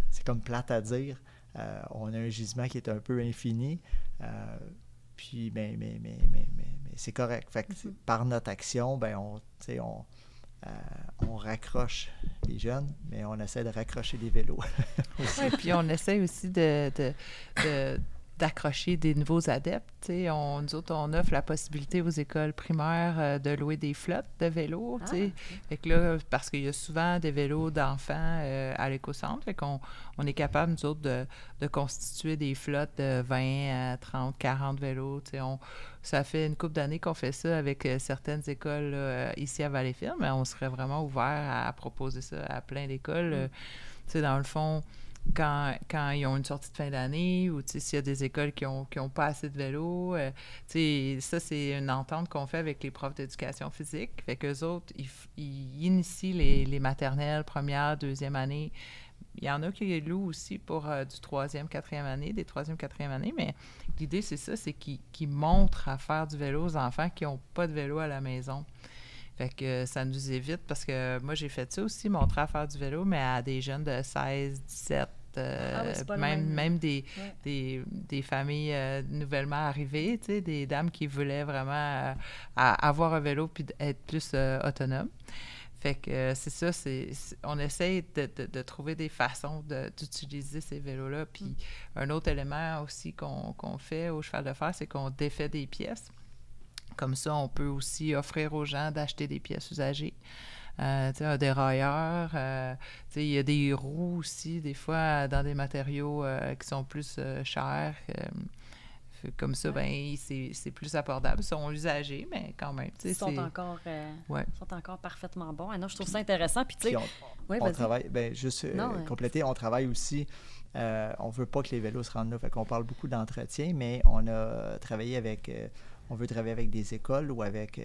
c'est comme plate à dire. On a un gisement qui est un peu infini. Puis, mais c'est correct. Fait que par notre action, on raccroche les jeunes, mais on essaie de raccrocher des vélos. Oui, puis on essaie aussi d'accrocher des nouveaux adeptes. Nous autres, on offre la possibilité aux écoles primaires de louer des flottes de vélos. Fait que là, parce qu'il y a souvent des vélos d'enfants à l'éco-centre, fait qu'on est capable, nous autres, de constituer des flottes de 20 à 30, 40 vélos. Ça fait une couple d'années qu'on fait ça avec certaines écoles ici à Valleyfield, mais on serait vraiment ouvert à proposer ça à plein d'écoles. Dans le fond, quand ils ont une sortie de fin d'année ou s'il y a des écoles qui ont pas assez de vélos, ça, c'est une entente qu'on fait avec les profs d'éducation physique. Fait qu'eux autres, ils initient les maternelles, première, deuxième année. Il y en a qui les louent aussi pour du troisième, quatrième année, des troisième, quatrième année, mais l'idée, c'est ça, c'est qu'ils montrent à faire du vélo aux enfants qui n'ont pas de vélo à la maison. Fait que ça nous évite, parce que moi, j'ai fait ça aussi, montrer à faire du vélo, mais à des jeunes de 16, 17, même des familles nouvellement arrivées, des dames qui voulaient vraiment avoir un vélo puis être plus autonomes. Fait que c'est ça, on essaie de trouver des façons d'utiliser ces vélos-là. Puis un autre élément aussi qu'on fait au cheval de fer, c'est qu'on défait des pièces. Comme ça, on peut aussi offrir aux gens d'acheter des pièces usagées. Un dérailleur, il y a des roues aussi, des fois, dans des matériaux qui sont plus chers. Comme ça, c'est plus abordable. Ils sont usagés, mais quand même. Ils sont encore parfaitement bons. Non, je trouve ça intéressant. Puis, on travaille, compléter, on travaille aussi. On ne veut pas que les vélos se rendent là. Fait qu'on parle beaucoup d'entretien, mais on a travaillé avec... on veut travailler avec des écoles ou avec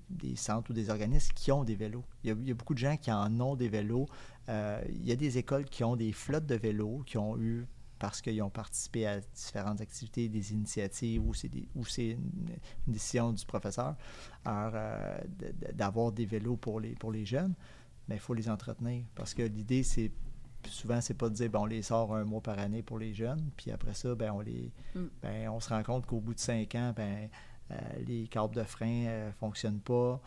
des centres ou des organismes qui ont des vélos. Il y a beaucoup de gens qui en ont des vélos. Il y a des écoles qui ont des flottes de vélos, qui ont eu parce qu'ils ont participé à différentes activités, des initiatives, ou c'est une décision du professeur. Alors, d'avoir des vélos pour les jeunes, mais il faut les entretenir. Parce que l'idée, souvent, c'est pas de dire, on les sort 1 mois par année pour les jeunes, puis après ça, on se rend compte qu'au bout de 5 ans, les câbles de frein ne fonctionnent pas,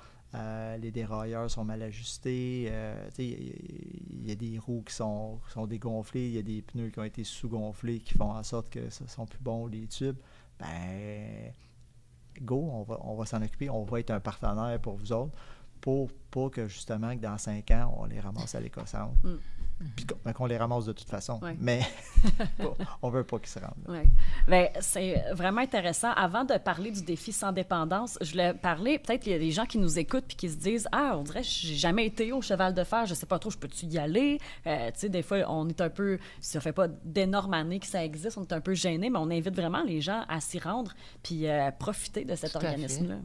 les dérailleurs sont mal ajustés, il y a des roues qui sont dégonflées, il y a des pneus qui ont été sous-gonflés qui font en sorte que ce sont plus bons, les tubes. Go, on va s'en occuper, on va être un partenaire pour vous autres, pour pas que justement que dans 5 ans, on les ramasse à l'éco-centre. Puis qu'on les ramasse de toute façon. Oui. Mais on veut pas qu'ils se rendent. Oui. Bien, c'est vraiment intéressant. Avant de parler du défi sans dépendance, je voulais parler, peut-être qu'il y a des gens qui nous écoutent puis qui se disent « Ah, on dirait que j'ai jamais été au cheval de fer, je sais pas trop, je peux-tu y aller? » Tu sais, des fois, on est un peu, ça fait pas d'énormes années que ça existe, on est un peu gênés, mais on invite vraiment les gens à s'y rendre puis profiter de cet organisme-là.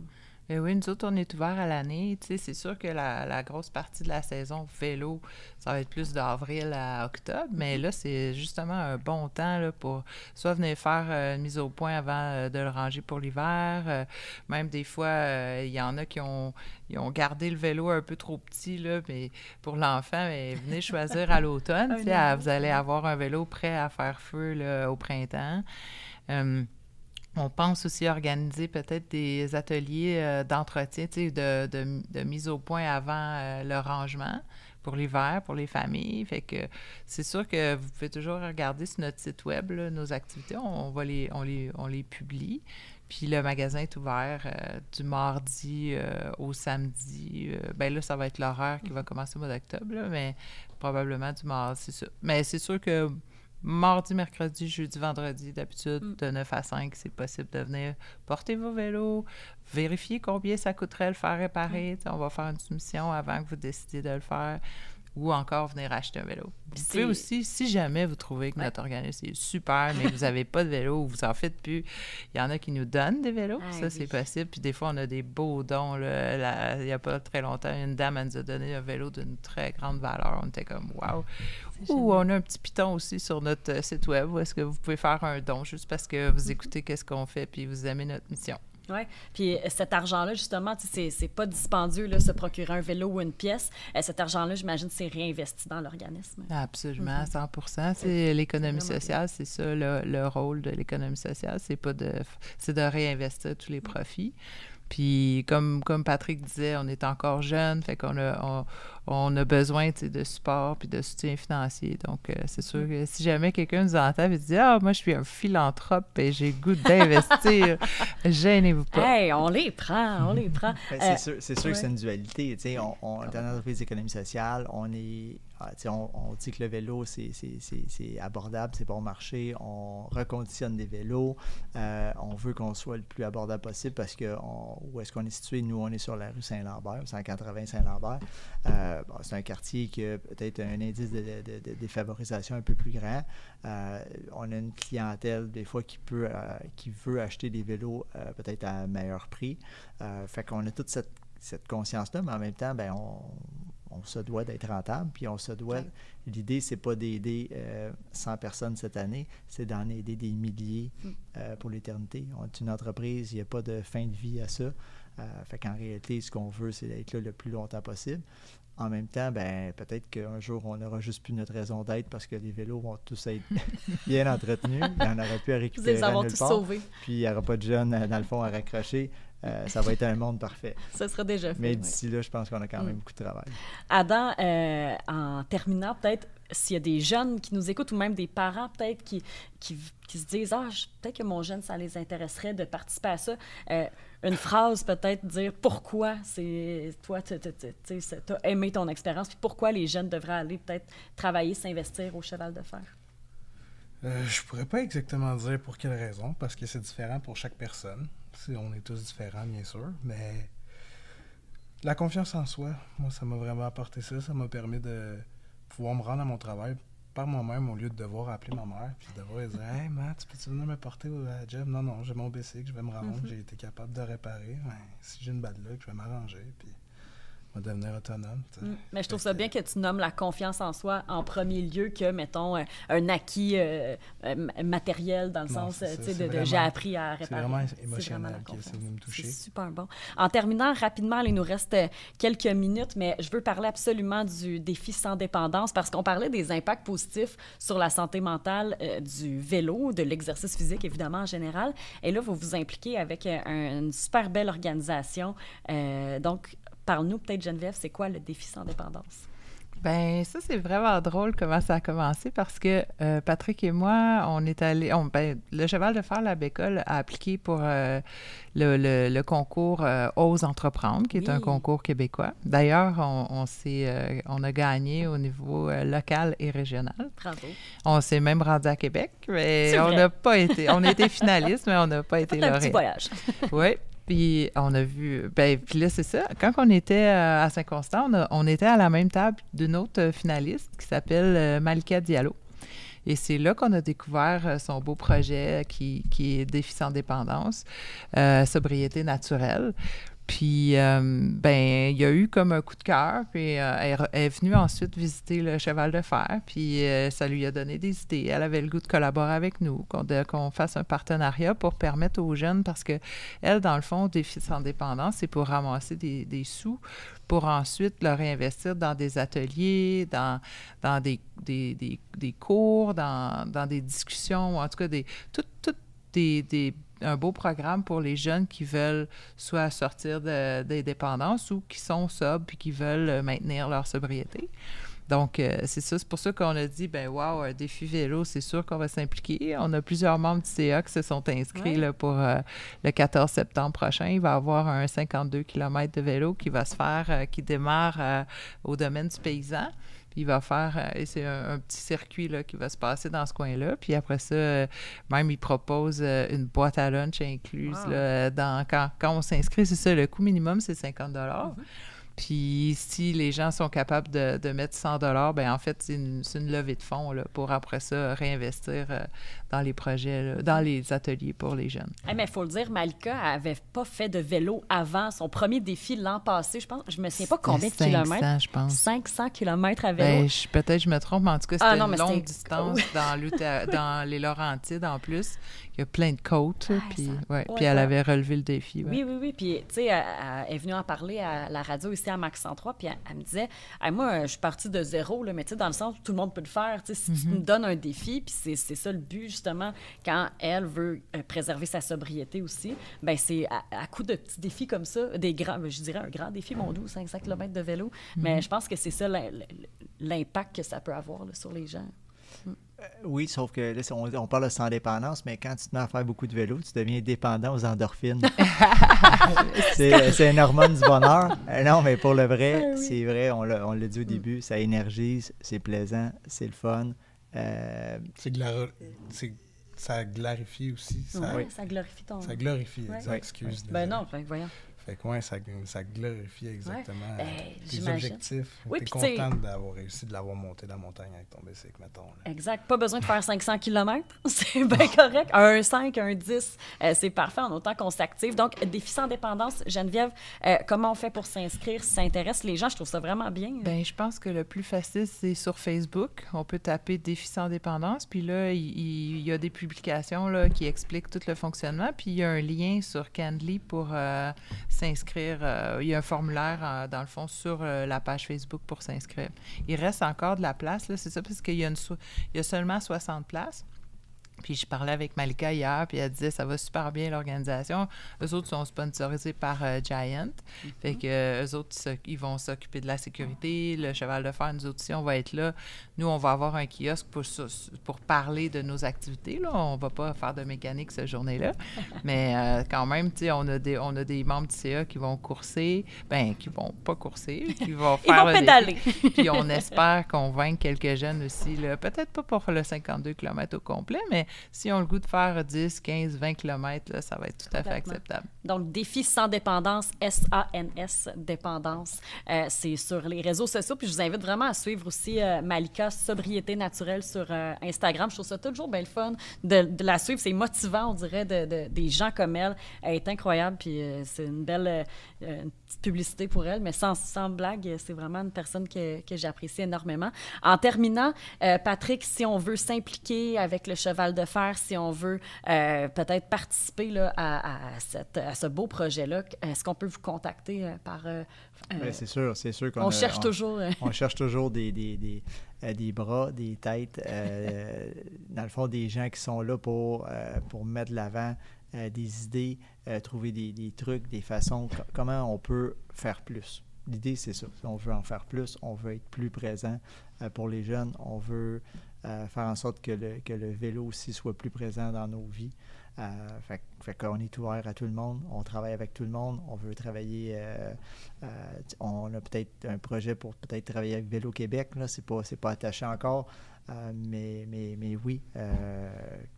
Et oui, nous autres, on est ouvert à l'année. Tu sais, c'est sûr que la grosse partie de la saison vélo, ça va être plus d'avril à octobre, mais là, c'est justement un bon temps là, pour soit venir faire une mise au point avant de le ranger pour l'hiver. Même des fois, il y en a qui ont gardé le vélo un peu trop petit, là, mais pour l'enfant, mais venez choisir à l'automne. Tu sais, vous allez avoir un vélo prêt à faire feu là, au printemps. On pense aussi organiser peut-être des ateliers d'entretien, tu sais, de mise au point avant le rangement pour l'hiver, pour les familles. Fait que c'est sûr que vous pouvez toujours regarder sur notre site web là, nos activités. On les publie. Puis le magasin est ouvert du mardi au samedi. Bien là, ça va être l'horaire qui va commencer au mois d'octobre, là, mais probablement du mardi, c'est ça. Mais c'est sûr que mardi, mercredi, jeudi, vendredi, d'habitude, de 9 à 5, c'est possible de venir porter vos vélos, vérifier combien ça coûterait le faire réparer. On va faire une soumission avant que vous décidiez de le faire ou encore venir acheter un vélo. Vous pouvez aussi, si jamais vous trouvez que notre organisme est super, mais que vous n'avez pas de vélo ou vous en faites plus, il y en a qui nous donnent des vélos. C'est possible. Puis des fois, on a des beaux dons. Là. Il n'y a pas très longtemps, une dame, elle nous a donné un vélo d'une très grande valeur. On était comme « wow ». Ou on a un petit piton aussi sur notre site web où est-ce que vous pouvez faire un don juste parce que vous écoutez qu'est-ce qu'on fait puis vous aimez notre mission. Oui. Puis cet argent-là, justement, c'est pas dispendieux, là, se procurer un vélo ou une pièce. Cet argent-là, j'imagine, c'est réinvesti dans l'organisme. Absolument, 100%. C'est l'économie sociale, c'est ça le rôle de l'économie sociale, c'est de réinvestir tous les profits. Puis comme Patrick disait, on est encore jeune, fait qu'on a besoin de support puis de soutien financier. Donc, c'est sûr que si jamais quelqu'un nous entend et dit « Ah, moi, je suis un philanthrope et j'ai le goût d'investir », gênez-vous pas. Hey, on les prend. C'est sûr que c'est une dualité. Dans l'entreprise d'économie sociale, on dit que le vélo, c'est abordable, c'est bon marché, on reconditionne des vélos, on veut qu'on soit le plus abordable possible parce que où est-ce qu'on est situé? Nous, on est sur la rue Saint-Lambert, 180 Saint-Lambert. C'est un quartier qui a peut-être un indice de défavorisation un peu plus grand. On a une clientèle, des fois, qui veut acheter des vélos peut-être à un meilleur prix. Fait qu'on a toute cette conscience-là, mais en même temps, on se doit d'être rentable, puis on se doit... L'idée, c'est pas d'aider 100 personnes cette année, c'est d'en aider des milliers pour l'éternité. On est une entreprise, il n'y a pas de fin de vie à ça. Fait qu'en réalité, ce qu'on veut, c'est d'être là le plus longtemps possible. En même temps, peut-être qu'un jour, on n'aura juste plus notre raison d'être parce que les vélos vont tous être bien entretenus. Il n'y en aura plus à récupérer Vous les avoir tous sauvés. Puis il n'y aura pas de jeunes, dans le fond, à raccrocher. Ça va être un monde parfait. Ça sera déjà fait. Mais d'ici là, je pense qu'on a quand même beaucoup de travail. Adam, en terminant, peut-être, s'il y a des jeunes qui nous écoutent ou même des parents, peut-être, qui se disent « Ah, peut-être que mon jeune, ça les intéresserait de participer à ça. » Une phrase, peut-être, dire pourquoi toi, tu as aimé ton expérience, puis pourquoi les jeunes devraient aller peut-être travailler, s'investir au cheval de fer. Je pourrais pas exactement dire pour quelle raison, parce que c'est différent pour chaque personne. On est tous différents, bien sûr, mais la confiance en soi, moi, ça m'a vraiment apporté ça. Ça m'a permis de pouvoir me rendre à mon travail par moi-même au lieu de devoir appeler ma mère puis devoir dire « Hey, Matt, peux-tu venir me porter à job? » Non, j'ai mon bicycle, je vais me rendre. J'ai été capable de réparer. Si j'ai une bad luck, je vais m'arranger. Puis va devenir autonome. Mais je trouve ça bien que tu nommes la confiance en soi en premier lieu que, mettons, un acquis matériel dans le sens, tu sais, de j'ai appris à réparer. C'est vraiment émotionnel qui essaie de me toucher. C'est super bon. En terminant rapidement, il nous reste quelques minutes, mais je veux parler absolument du défi sans dépendance parce qu'on parlait des impacts positifs sur la santé mentale du vélo, de l'exercice physique, évidemment, en général. Et là, vous vous impliquez avec une super belle organisation. Donc, parle-nous peut-être, Geneviève, c'est quoi le défi sans dépendance? Ben ça, c'est vraiment drôle comment ça a commencé parce que Patrick et moi, on est allés... le Cheval de fer, la Bécole, a appliqué pour le concours Ose entreprendre, qui est un concours québécois. D'ailleurs, on a gagné au niveau local et régional. Bravo. On s'est même rendu à Québec, mais on n'a pas été... On a été finaliste, mais on n'a pas été lauréat. Un petit voyage. Oui. Puis on a vu... puis là, c'est ça. Quand on était à Saint-Constant, on était à la même table d'une autre finaliste qui s'appelle Malika Diallo. Et c'est là qu'on a découvert son beau projet qui est Défi sans dépendance, sobriété naturelle. Puis, il y a eu comme un coup de cœur, puis elle est venue ensuite visiter le Cheval de fer, puis ça lui a donné des idées. Elle avait le goût de collaborer avec nous, qu'on fasse un partenariat pour permettre aux jeunes, parce que elle, dans le fond, Défi sans dépendance, c'est pour ramasser des sous, pour ensuite le réinvestir dans des ateliers, dans des cours, dans des discussions, ou en tout cas, un beau programme pour les jeunes qui veulent soit sortir des dépendances ou qui sont sobres puis qui veulent maintenir leur sobriété. Donc, c'est ça. C'est pour ça qu'on a dit, wow, un défi vélo, c'est sûr qu'on va s'impliquer. On a plusieurs membres du CA qui se sont inscrits là, pour le 14 septembre prochain. Il va y avoir un 52 km de vélo qui va se faire, qui démarre au domaine du paysan. Puis il va faire, et c'est un petit circuit là, qui va se passer dans ce coin-là. Puis après ça, même il propose une boîte à lunch incluse. Là, quand on s'inscrit, c'est ça, le coût minimum, c'est 50 $. Puis si les gens sont capables de mettre 100 $, en fait, c'est une levée de fonds là, pour après ça réinvestir dans les projets, là, dans les ateliers pour les jeunes. Mais il faut le dire, Malika n'avait pas fait de vélo avant son premier défi l'an passé. Je me souviens pas combien de kilomètres. 500, je pense. 500 kilomètres à vélo. Peut-être je me trompe, mais en tout cas, c'était une longue distance dans les Laurentides en plus. Il y a plein de côtes. Puis elle avait relevé le défi. Ouais. Oui. Puis, tu sais, elle est venue en parler à la radio ici à Max 103. Puis, elle me disait, moi, je suis partie de zéro, là, mais tu sais, dans le sens où tout le monde peut le faire. Tu sais, si tu me donnes un défi, puis c'est ça le but, justement, quand elle veut préserver sa sobriété aussi, c'est à coup de petits défis comme ça, je dirais un grand défi, mon doux, 500 km de vélo. Mais je pense que c'est ça l'impact que ça peut avoir là, sur les gens. Oui, sauf que là, on parle de sans dépendance, mais quand tu te mets à faire beaucoup de vélo, tu deviens dépendant aux endorphines. C'est une hormone du bonheur. Non, mais pour le vrai, c'est vrai, on l'a dit au début, ça énergise, c'est plaisant, c'est le fun. Ça glorifie aussi. Ça glorifie ton... Ça glorifie, exact. Excuse. Non, voyons. Fait que ça glorifie exactement tes objectifs. Oui, t'es content d'avoir réussi de l'avoir monté la montagne avec ton bicycle, mettons. Là. Exact. Pas besoin de faire 500 km. C'est bien correct. Un 5, un 10, c'est parfait en autant qu'on s'active. Donc, défi sans dépendance. Geneviève, comment on fait pour s'inscrire si ça intéresse les gens? Je trouve ça vraiment bien. Je pense que le plus facile, c'est sur Facebook. On peut taper défi sans dépendance. Puis là, il y a des publications là, qui expliquent tout le fonctionnement. Puis il y a un lien sur Calendly pour s'inscrire. Il y a un formulaire, dans le fond, sur la page Facebook pour s'inscrire. Il reste encore de la place, là, c'est ça, parce qu'il y a seulement 60 places. Puis je parlais avec Malika hier, puis elle disait ça va super bien l'organisation. Eux autres sont sponsorisés par Giant. Fait que eux autres, ils vont s'occuper de la sécurité, le cheval de fer, nous autres aussi, on va être là. Nous, on va avoir un kiosque pour parler de nos activités. Là. On va pas faire de mécanique cette journée-là. Mais quand même, tu sais, on a des membres du CA qui vont courser, qui vont pas courser, qui vont faire ils vont pédaler. Puis on espère convaincre quelques jeunes aussi, là, peut-être pas pour le 52 km au complet, mais si on a le goût de faire 10, 15, 20 km, là, ça va être tout à fait acceptable. Donc, Défi sans dépendance, S-A-N-S, dépendance. C'est sur les réseaux sociaux. Puis je vous invite vraiment à suivre aussi Malika Sobriété Naturelle sur Instagram. Je trouve ça toujours bien le fun de la suivre. C'est motivant, on dirait, des gens comme elle. Elle est incroyable. Puis c'est une belle une petite publicité pour elle. Mais sans blague, c'est vraiment une personne que j'apprécie énormément. En terminant, Patrick, si on veut s'impliquer avec le Cheval de Fer, si on veut peut-être participer là, à ce beau projet-là, est-ce qu'on peut vous contacter par... c'est sûr qu'on on cherche toujours... on cherche toujours des bras, des têtes, dans le fond, des gens qui sont là pour mettre de l'avant des idées, trouver des trucs, des façons, comment on peut faire plus. L'idée, c'est ça. On veut en faire plus, on veut être plus présent pour les jeunes, on veut faire en sorte que le vélo aussi soit plus présent dans nos vies. Fait qu'on est ouvert à tout le monde, on travaille avec tout le monde, on veut travailler, on a peut-être un projet pour peut-être travailler avec Vélo Québec, là, c'est pas attaché encore, mais oui,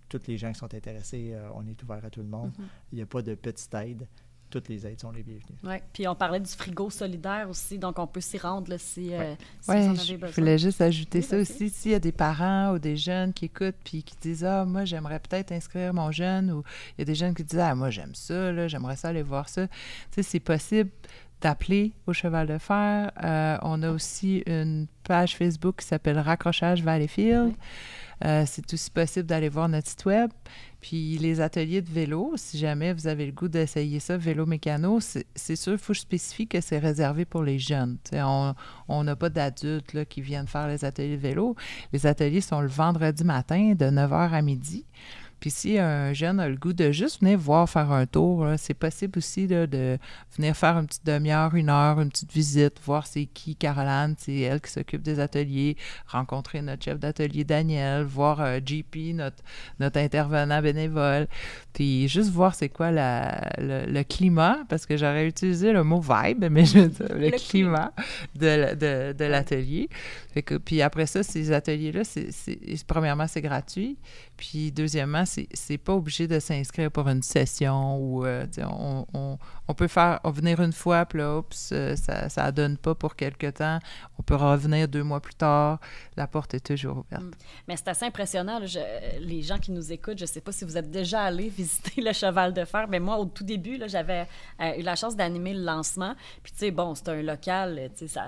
tous les gens qui sont intéressés, on est ouvert à tout le monde. Mm-hmm. Il n'y a pas de petite aide. Toutes les aides sont les bienvenues. Oui, puis on parlait du frigo solidaire aussi, donc on peut s'y rendre là, si vous en avez besoin. Je voulais juste ajouter ça aussi. S'il y a des parents ou des jeunes qui écoutent puis qui disent « Ah, moi, j'aimerais peut-être inscrire mon jeune » ou il y a des jeunes qui disent « Ah, moi, j'aime ça, là, j'aimerais ça aller voir ça. » Tu sais, c'est possible d'appeler au Cheval de Fer. On a aussi une page Facebook qui s'appelle « Raccrochage Valleyfield ». C'est aussi possible d'aller voir notre site web. Puis les ateliers de vélo, si jamais vous avez le goût d'essayer ça, vélo mécano, c'est sûr, il faut que je spécifie que c'est réservé pour les jeunes. T'sais, on n'a pas d'adultes là, qui viennent faire les ateliers de vélo. Les ateliers sont le vendredi matin de 9h à midi. Puis si un jeune a le goût de juste venir voir faire un tour, là, c'est possible aussi là, de venir faire une petite demi-heure, 1 heure, une petite visite, voir c'est qui Caroline, c'est elle qui s'occupe des ateliers, rencontrer notre chef d'atelier Daniel, voir JP, notre intervenant bénévole, puis juste voir c'est quoi le climat, parce que j'aurais utilisé le mot vibe, mais je veux dire le climat de l'atelier. Fait que, puis après ça, ces ateliers-là, premièrement, c'est gratuit. Puis deuxièmement, c'est pas obligé de s'inscrire pour une session ou on peut venir une fois, puis là, ça donne pas pour quelque temps. On peut revenir 2 mois plus tard. La porte est toujours ouverte. Mais c'est assez impressionnant. Là, les gens qui nous écoutent, je sais pas si vous êtes déjà allés visiter le Cheval de Fer, mais moi, au tout début, là, j'avais eu la chance d'animer le lancement. Puis, tu sais, bon, c'est un local, tu sais,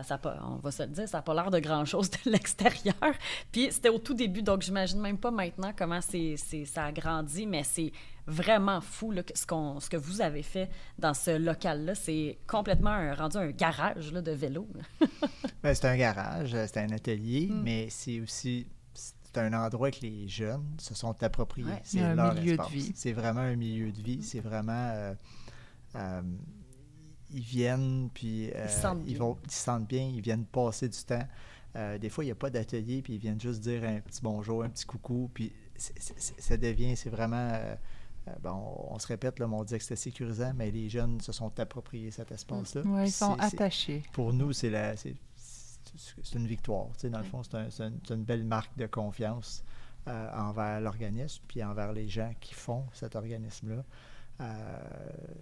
on va se le dire, ça n'a pas l'air de grand-chose de l'extérieur. Puis, c'était au tout début, donc j'imagine même pas maintenant comment ça a grandi, mais c'est vraiment fou là, ce que vous avez fait dans ce local-là. C'est complètement rendu un garage là, de vélo. Bien, c'est un garage, c'est un atelier, mais c'est aussi c'est un endroit que les jeunes se sont appropriés. Ouais, c'est leur leur milieu espace. de vie. C'est vraiment un milieu de vie. C'est vraiment... ils viennent, puis ils se sentent bien, ils viennent passer du temps. Des fois, il n'y a pas d'atelier, puis ils viennent juste dire un petit bonjour, un petit coucou, puis c'est vraiment... on se répète, là, mais on dit que c'était sécurisant, mais les jeunes se sont appropriés cet espace-là. Oui, ils sont attachés. Pour nous, c'est une victoire. Tu sais, dans le fond, c'est une belle marque de confiance envers l'organisme, puis envers les gens qui font cet organisme-là.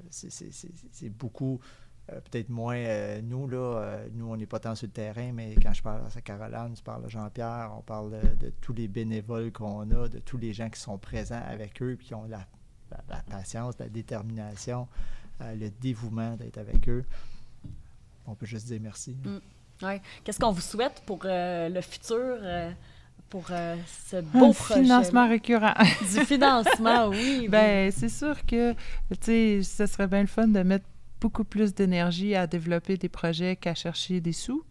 C'est beaucoup... peut-être moins nous, nous, on n'est pas tant sur le terrain, mais quand je parle à Caroline, je parle à Jean-Pierre, on parle de tous les bénévoles qu'on a, de tous les gens qui sont présents avec eux, puis qui ont la patience, la détermination, le dévouement d'être avec eux. On peut juste dire merci. Ouais. Qu'est-ce qu'on vous souhaite pour le futur, pour ce beau projet? Du financement récurrent. Du financement, oui. Bien, c'est sûr que, tu sais, ce serait bien le fun de mettre beaucoup plus d'énergie à développer des projets qu'à chercher des sous.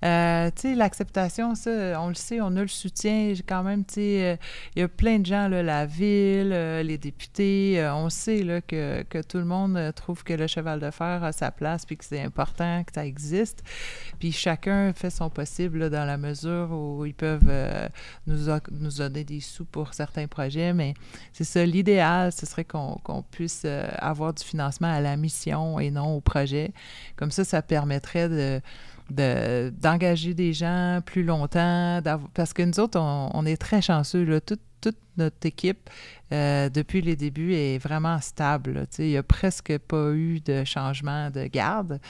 Tu sais, l'acceptation, ça, on le sait, on a le soutien quand même, tu sais, il y a plein de gens, là, la ville, les députés, on sait là, que tout le monde trouve que le Cheval de Fer a sa place puis que c'est important que ça existe. Puis chacun fait son possible là, dans la mesure où ils peuvent nous donner des sous pour certains projets, mais c'est ça, l'idéal, ce serait qu'on puisse avoir du financement à la mission et non au projet. Comme ça permettrait d'engager des gens plus longtemps, parce que nous autres, on est très chanceux. Là, toute notre équipe, depuis les débuts, est vraiment stable. Il n'y a presque pas eu de changement de garde.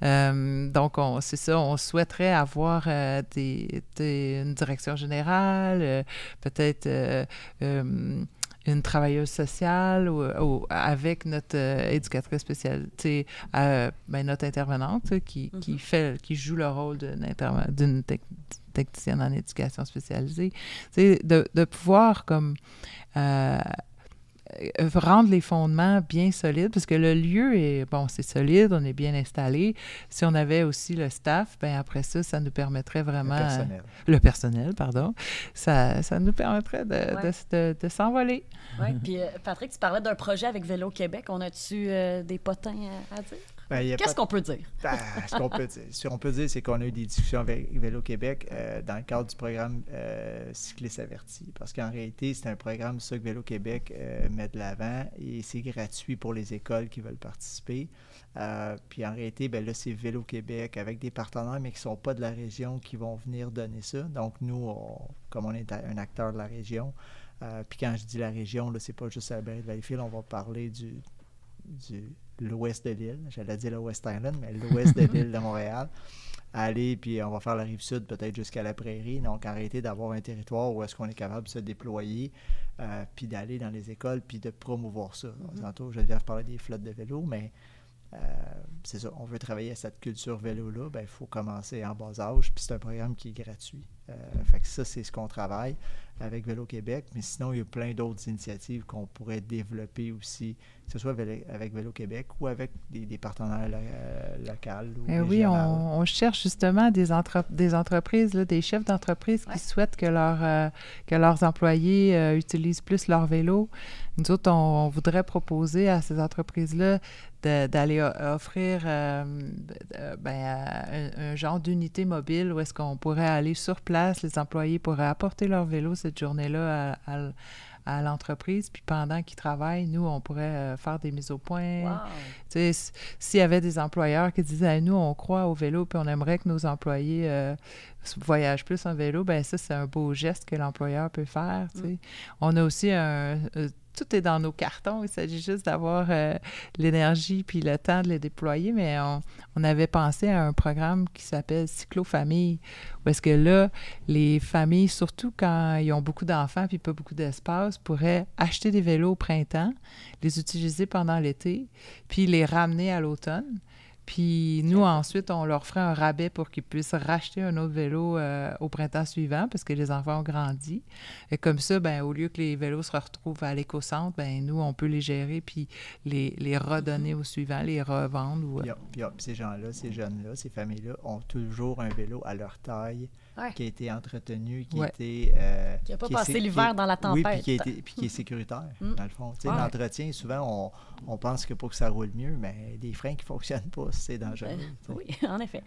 Donc, c'est ça, on souhaiterait avoir une direction générale, peut-être une travailleuse sociale ou avec notre éducatrice spéciale, notre intervenante qui joue le rôle d'une technicienne en éducation spécialisée. De pouvoir comme rendre les fondements bien solides, parce que le lieu est, c'est solide, on est bien installé. Si on avait aussi le staff, après ça nous permettrait vraiment... Le personnel, pardon. Ça nous permettrait de s'envoler. Oui, puis Patrick, tu parlais d'un projet avec Vélo Québec. On a-tu des potins à dire? Qu'est-ce qu'on peut dire? Ce qu'on peut dire, c'est qu'on a eu des discussions avec Vélo Québec dans le cadre du programme Cyclistes avertis. Parce qu'en réalité, c'est un programme que Vélo Québec met de l'avant et c'est gratuit pour les écoles qui veulent participer. Puis en réalité, là, c'est Vélo Québec avec des partenaires, mais qui ne sont pas de la région, qui vont venir donner ça. Donc nous, comme on est un acteur de la région, puis quand je dis la région, là, c'est pas juste à la Berry de Valleyfield, on va parler de l'ouest de l'île, j'allais dire le West Island, mais l'ouest de l'île de Montréal. Aller, puis on va faire la rive sud peut-être jusqu'à la prairie. Donc, en réalité, d'avoir un territoire où est-ce qu'on est capable de se déployer, puis d'aller dans les écoles, puis de promouvoir ça. Tantôt, Geneviève parlait des flottes de vélo, mais c'est ça, on veut travailler à cette culture vélo-là, il faut commencer en bas âge, puis c'est un programme qui est gratuit. Fait que ça, c'est ce qu'on travaille avec Vélo Québec, mais sinon, il y a plein d'autres initiatives qu'on pourrait développer aussi, que ce soit avec Vélo Québec ou avec des partenaires locaux. Oui, on cherche justement des entreprises, là, des chefs d'entreprise qui souhaitent que leurs employés utilisent plus leur vélo. Nous autres, on voudrait proposer à ces entreprises-là d'aller offrir un genre d'unité mobile où est-ce qu'on pourrait aller sur place, les employés pourraient apporter leur vélo cette journée-là à l'entreprise, puis pendant qu'ils travaillent, nous, on pourrait faire des mises au point. Wow. Tu sais, s'il y avait des employeurs qui disaient « Nous, on croit au vélo, puis on aimerait que nos employés voyagent plus en vélo », ça, c'est un beau geste que l'employeur peut faire, tu sais. On a aussi tout est dans nos cartons. Il s'agit juste d'avoir l'énergie puis le temps de les déployer. Mais on avait pensé à un programme qui s'appelle Cyclo-Famille, où est-ce que là, les familles, surtout quand ils ont beaucoup d'enfants puis pas beaucoup d'espace, pourraient acheter des vélos au printemps, les utiliser pendant l'été, puis les ramener à l'automne. Puis nous, ensuite, on leur ferait un rabais pour qu'ils puissent racheter un autre vélo au printemps suivant parce que les enfants ont grandi. Et comme ça, au lieu que les vélos se retrouvent à l'éco-centre, nous, on peut les gérer puis les redonner au suivant, les revendre. Puis ces gens-là, ces jeunes-là, ces familles-là ont toujours un vélo à leur taille qui a été entretenu, qui n'a pas passé l'hiver dans la tempête. Oui, puis qui est sécuritaire, dans le fond. L'entretien, souvent, on pense que pour que ça roule mieux, mais des freins qui ne fonctionnent pas, c'est dangereux. Oui, en effet.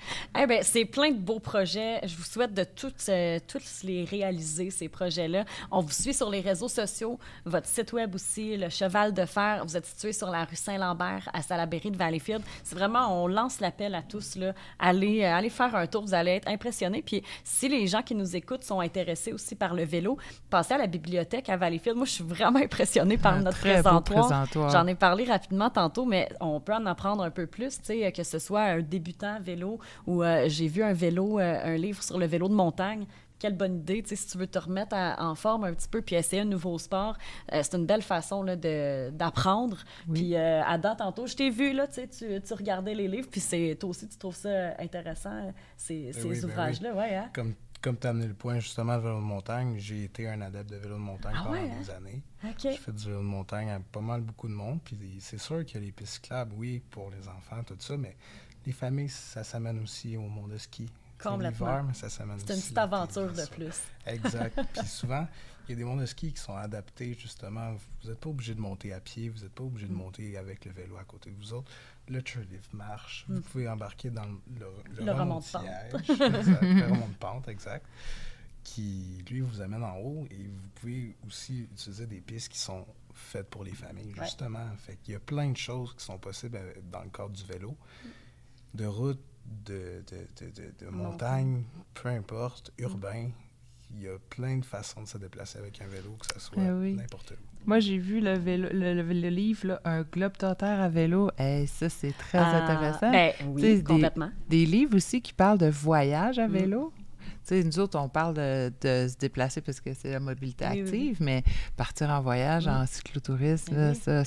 C'est plein de beaux projets. Je vous souhaite de tous les réaliser, ces projets-là. On vous suit sur les réseaux sociaux, votre site web aussi, Le Cheval de Fer. Vous êtes situé sur la rue Saint-Lambert à Salaberry de Valleyfield. C'est vraiment, on lance l'appel à tous, là. Allez faire un tour, vous allez être impressionnés. Puis si les gens qui nous écoutent sont intéressés aussi par le vélo, passez à la bibliothèque à Valleyfield. Moi, je suis vraiment impressionnée par notre présentoir. J'en ai parlé rapidement tantôt, mais on peut en apprendre un peu plus, tu sais, que ce soit un débutant vélo ou j'ai vu un livre sur le vélo de montagne. Quelle bonne idée, tu sais, si tu veux te remettre en forme un petit peu puis essayer un nouveau sport, c'est une belle façon là, d'apprendre. Oui. Puis Ada, tantôt, je t'ai vu, là, tu regardais les livres, puis toi aussi, tu trouves ça intéressant, ces ouvrages-là, oui. Hein? Comme tu as amené le point, justement, le vélo de montagne, j'ai été un adepte de vélo de montagne pendant des années. Okay. J'ai fait du vélo de montagne avec pas mal beaucoup de monde, puis c'est sûr qu'il y a les pistes cyclables, oui, pour les enfants, tout ça, mais les familles, ça s'amène aussi au monde de ski. Complètement. L'hiver, mais ça s'amène c'est une petite aventure de plus. Exact. Puis souvent, il y a des mondes de ski qui sont adaptés, justement. Vous n'êtes pas obligé de monter à pied, vous n'êtes pas obligé de monter avec le vélo à côté de vous autres. Le chairlift marche. Vous pouvez embarquer dans le remont de siège. Le remont de pente, exact. Qui, lui, vous amène en haut et vous pouvez aussi utiliser des pistes qui sont faites pour les familles, justement. Fait qu'il y a plein de choses qui sont possibles dans le cadre du vélo. De route, de montagne, peu importe, urbain. qu'il y a plein de façons de se déplacer avec un vélo, que ce soit oui. n'importe où. Moi, j'ai vu le livre, là, Un globe-trotteur à vélo. Hey, ça, c'est très intéressant. Ben oui, complètement. Des livres aussi qui parlent de voyage à vélo. Tu sais, nous autres, on parle de se déplacer parce que c'est la mobilité active, mais partir en voyage, en cyclotourisme, ça,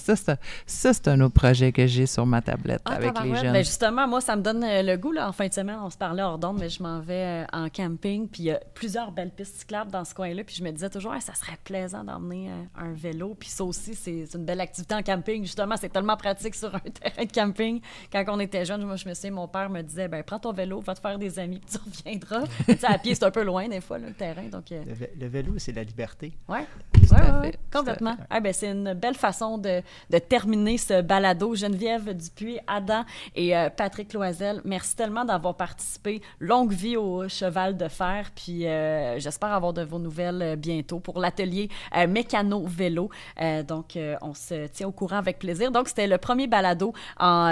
c'est un autre projet que j'ai sur ma tablette avec les jeunes. Ben justement, moi, ça me donne le goût. Là, en fin de semaine, on se parlait hors d'onde, mais je m'en vais en camping, puis il y a plusieurs belles pistes cyclables dans ce coin-là, puis je me disais toujours, ça serait plaisant d'emmener un vélo, puis ça aussi, c'est une belle activité en camping. Justement, c'est tellement pratique sur un terrain de camping. Quand on était jeunes, moi, je me souviens, mon père me disait, ben prends ton vélo, va te faire des amis, puis tu reviendras. À pied, c'est un peu loin, des fois, là, le terrain. Donc, le vélo, c'est la liberté. Oui, fait. complètement. C'est une belle façon de terminer ce balado. Geneviève Dupuis, Adam et Patrick Loisel, merci tellement d'avoir participé. Longue vie au cheval de fer. Puis j'espère avoir de vos nouvelles bientôt pour l'atelier Mécano Vélo. Donc, on se tient au courant avec plaisir. Donc, c'était le premier balado en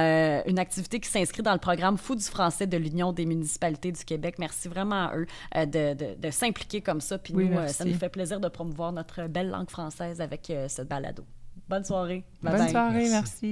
une activité qui s'inscrit dans le programme Fou du français de l'Union des municipalités du Québec. Merci vraiment à eux de s'impliquer comme ça. Puis nous, ça nous fait plaisir de promouvoir notre belle langue française avec ce balado. Bonne soirée. Bonne soirée, merci.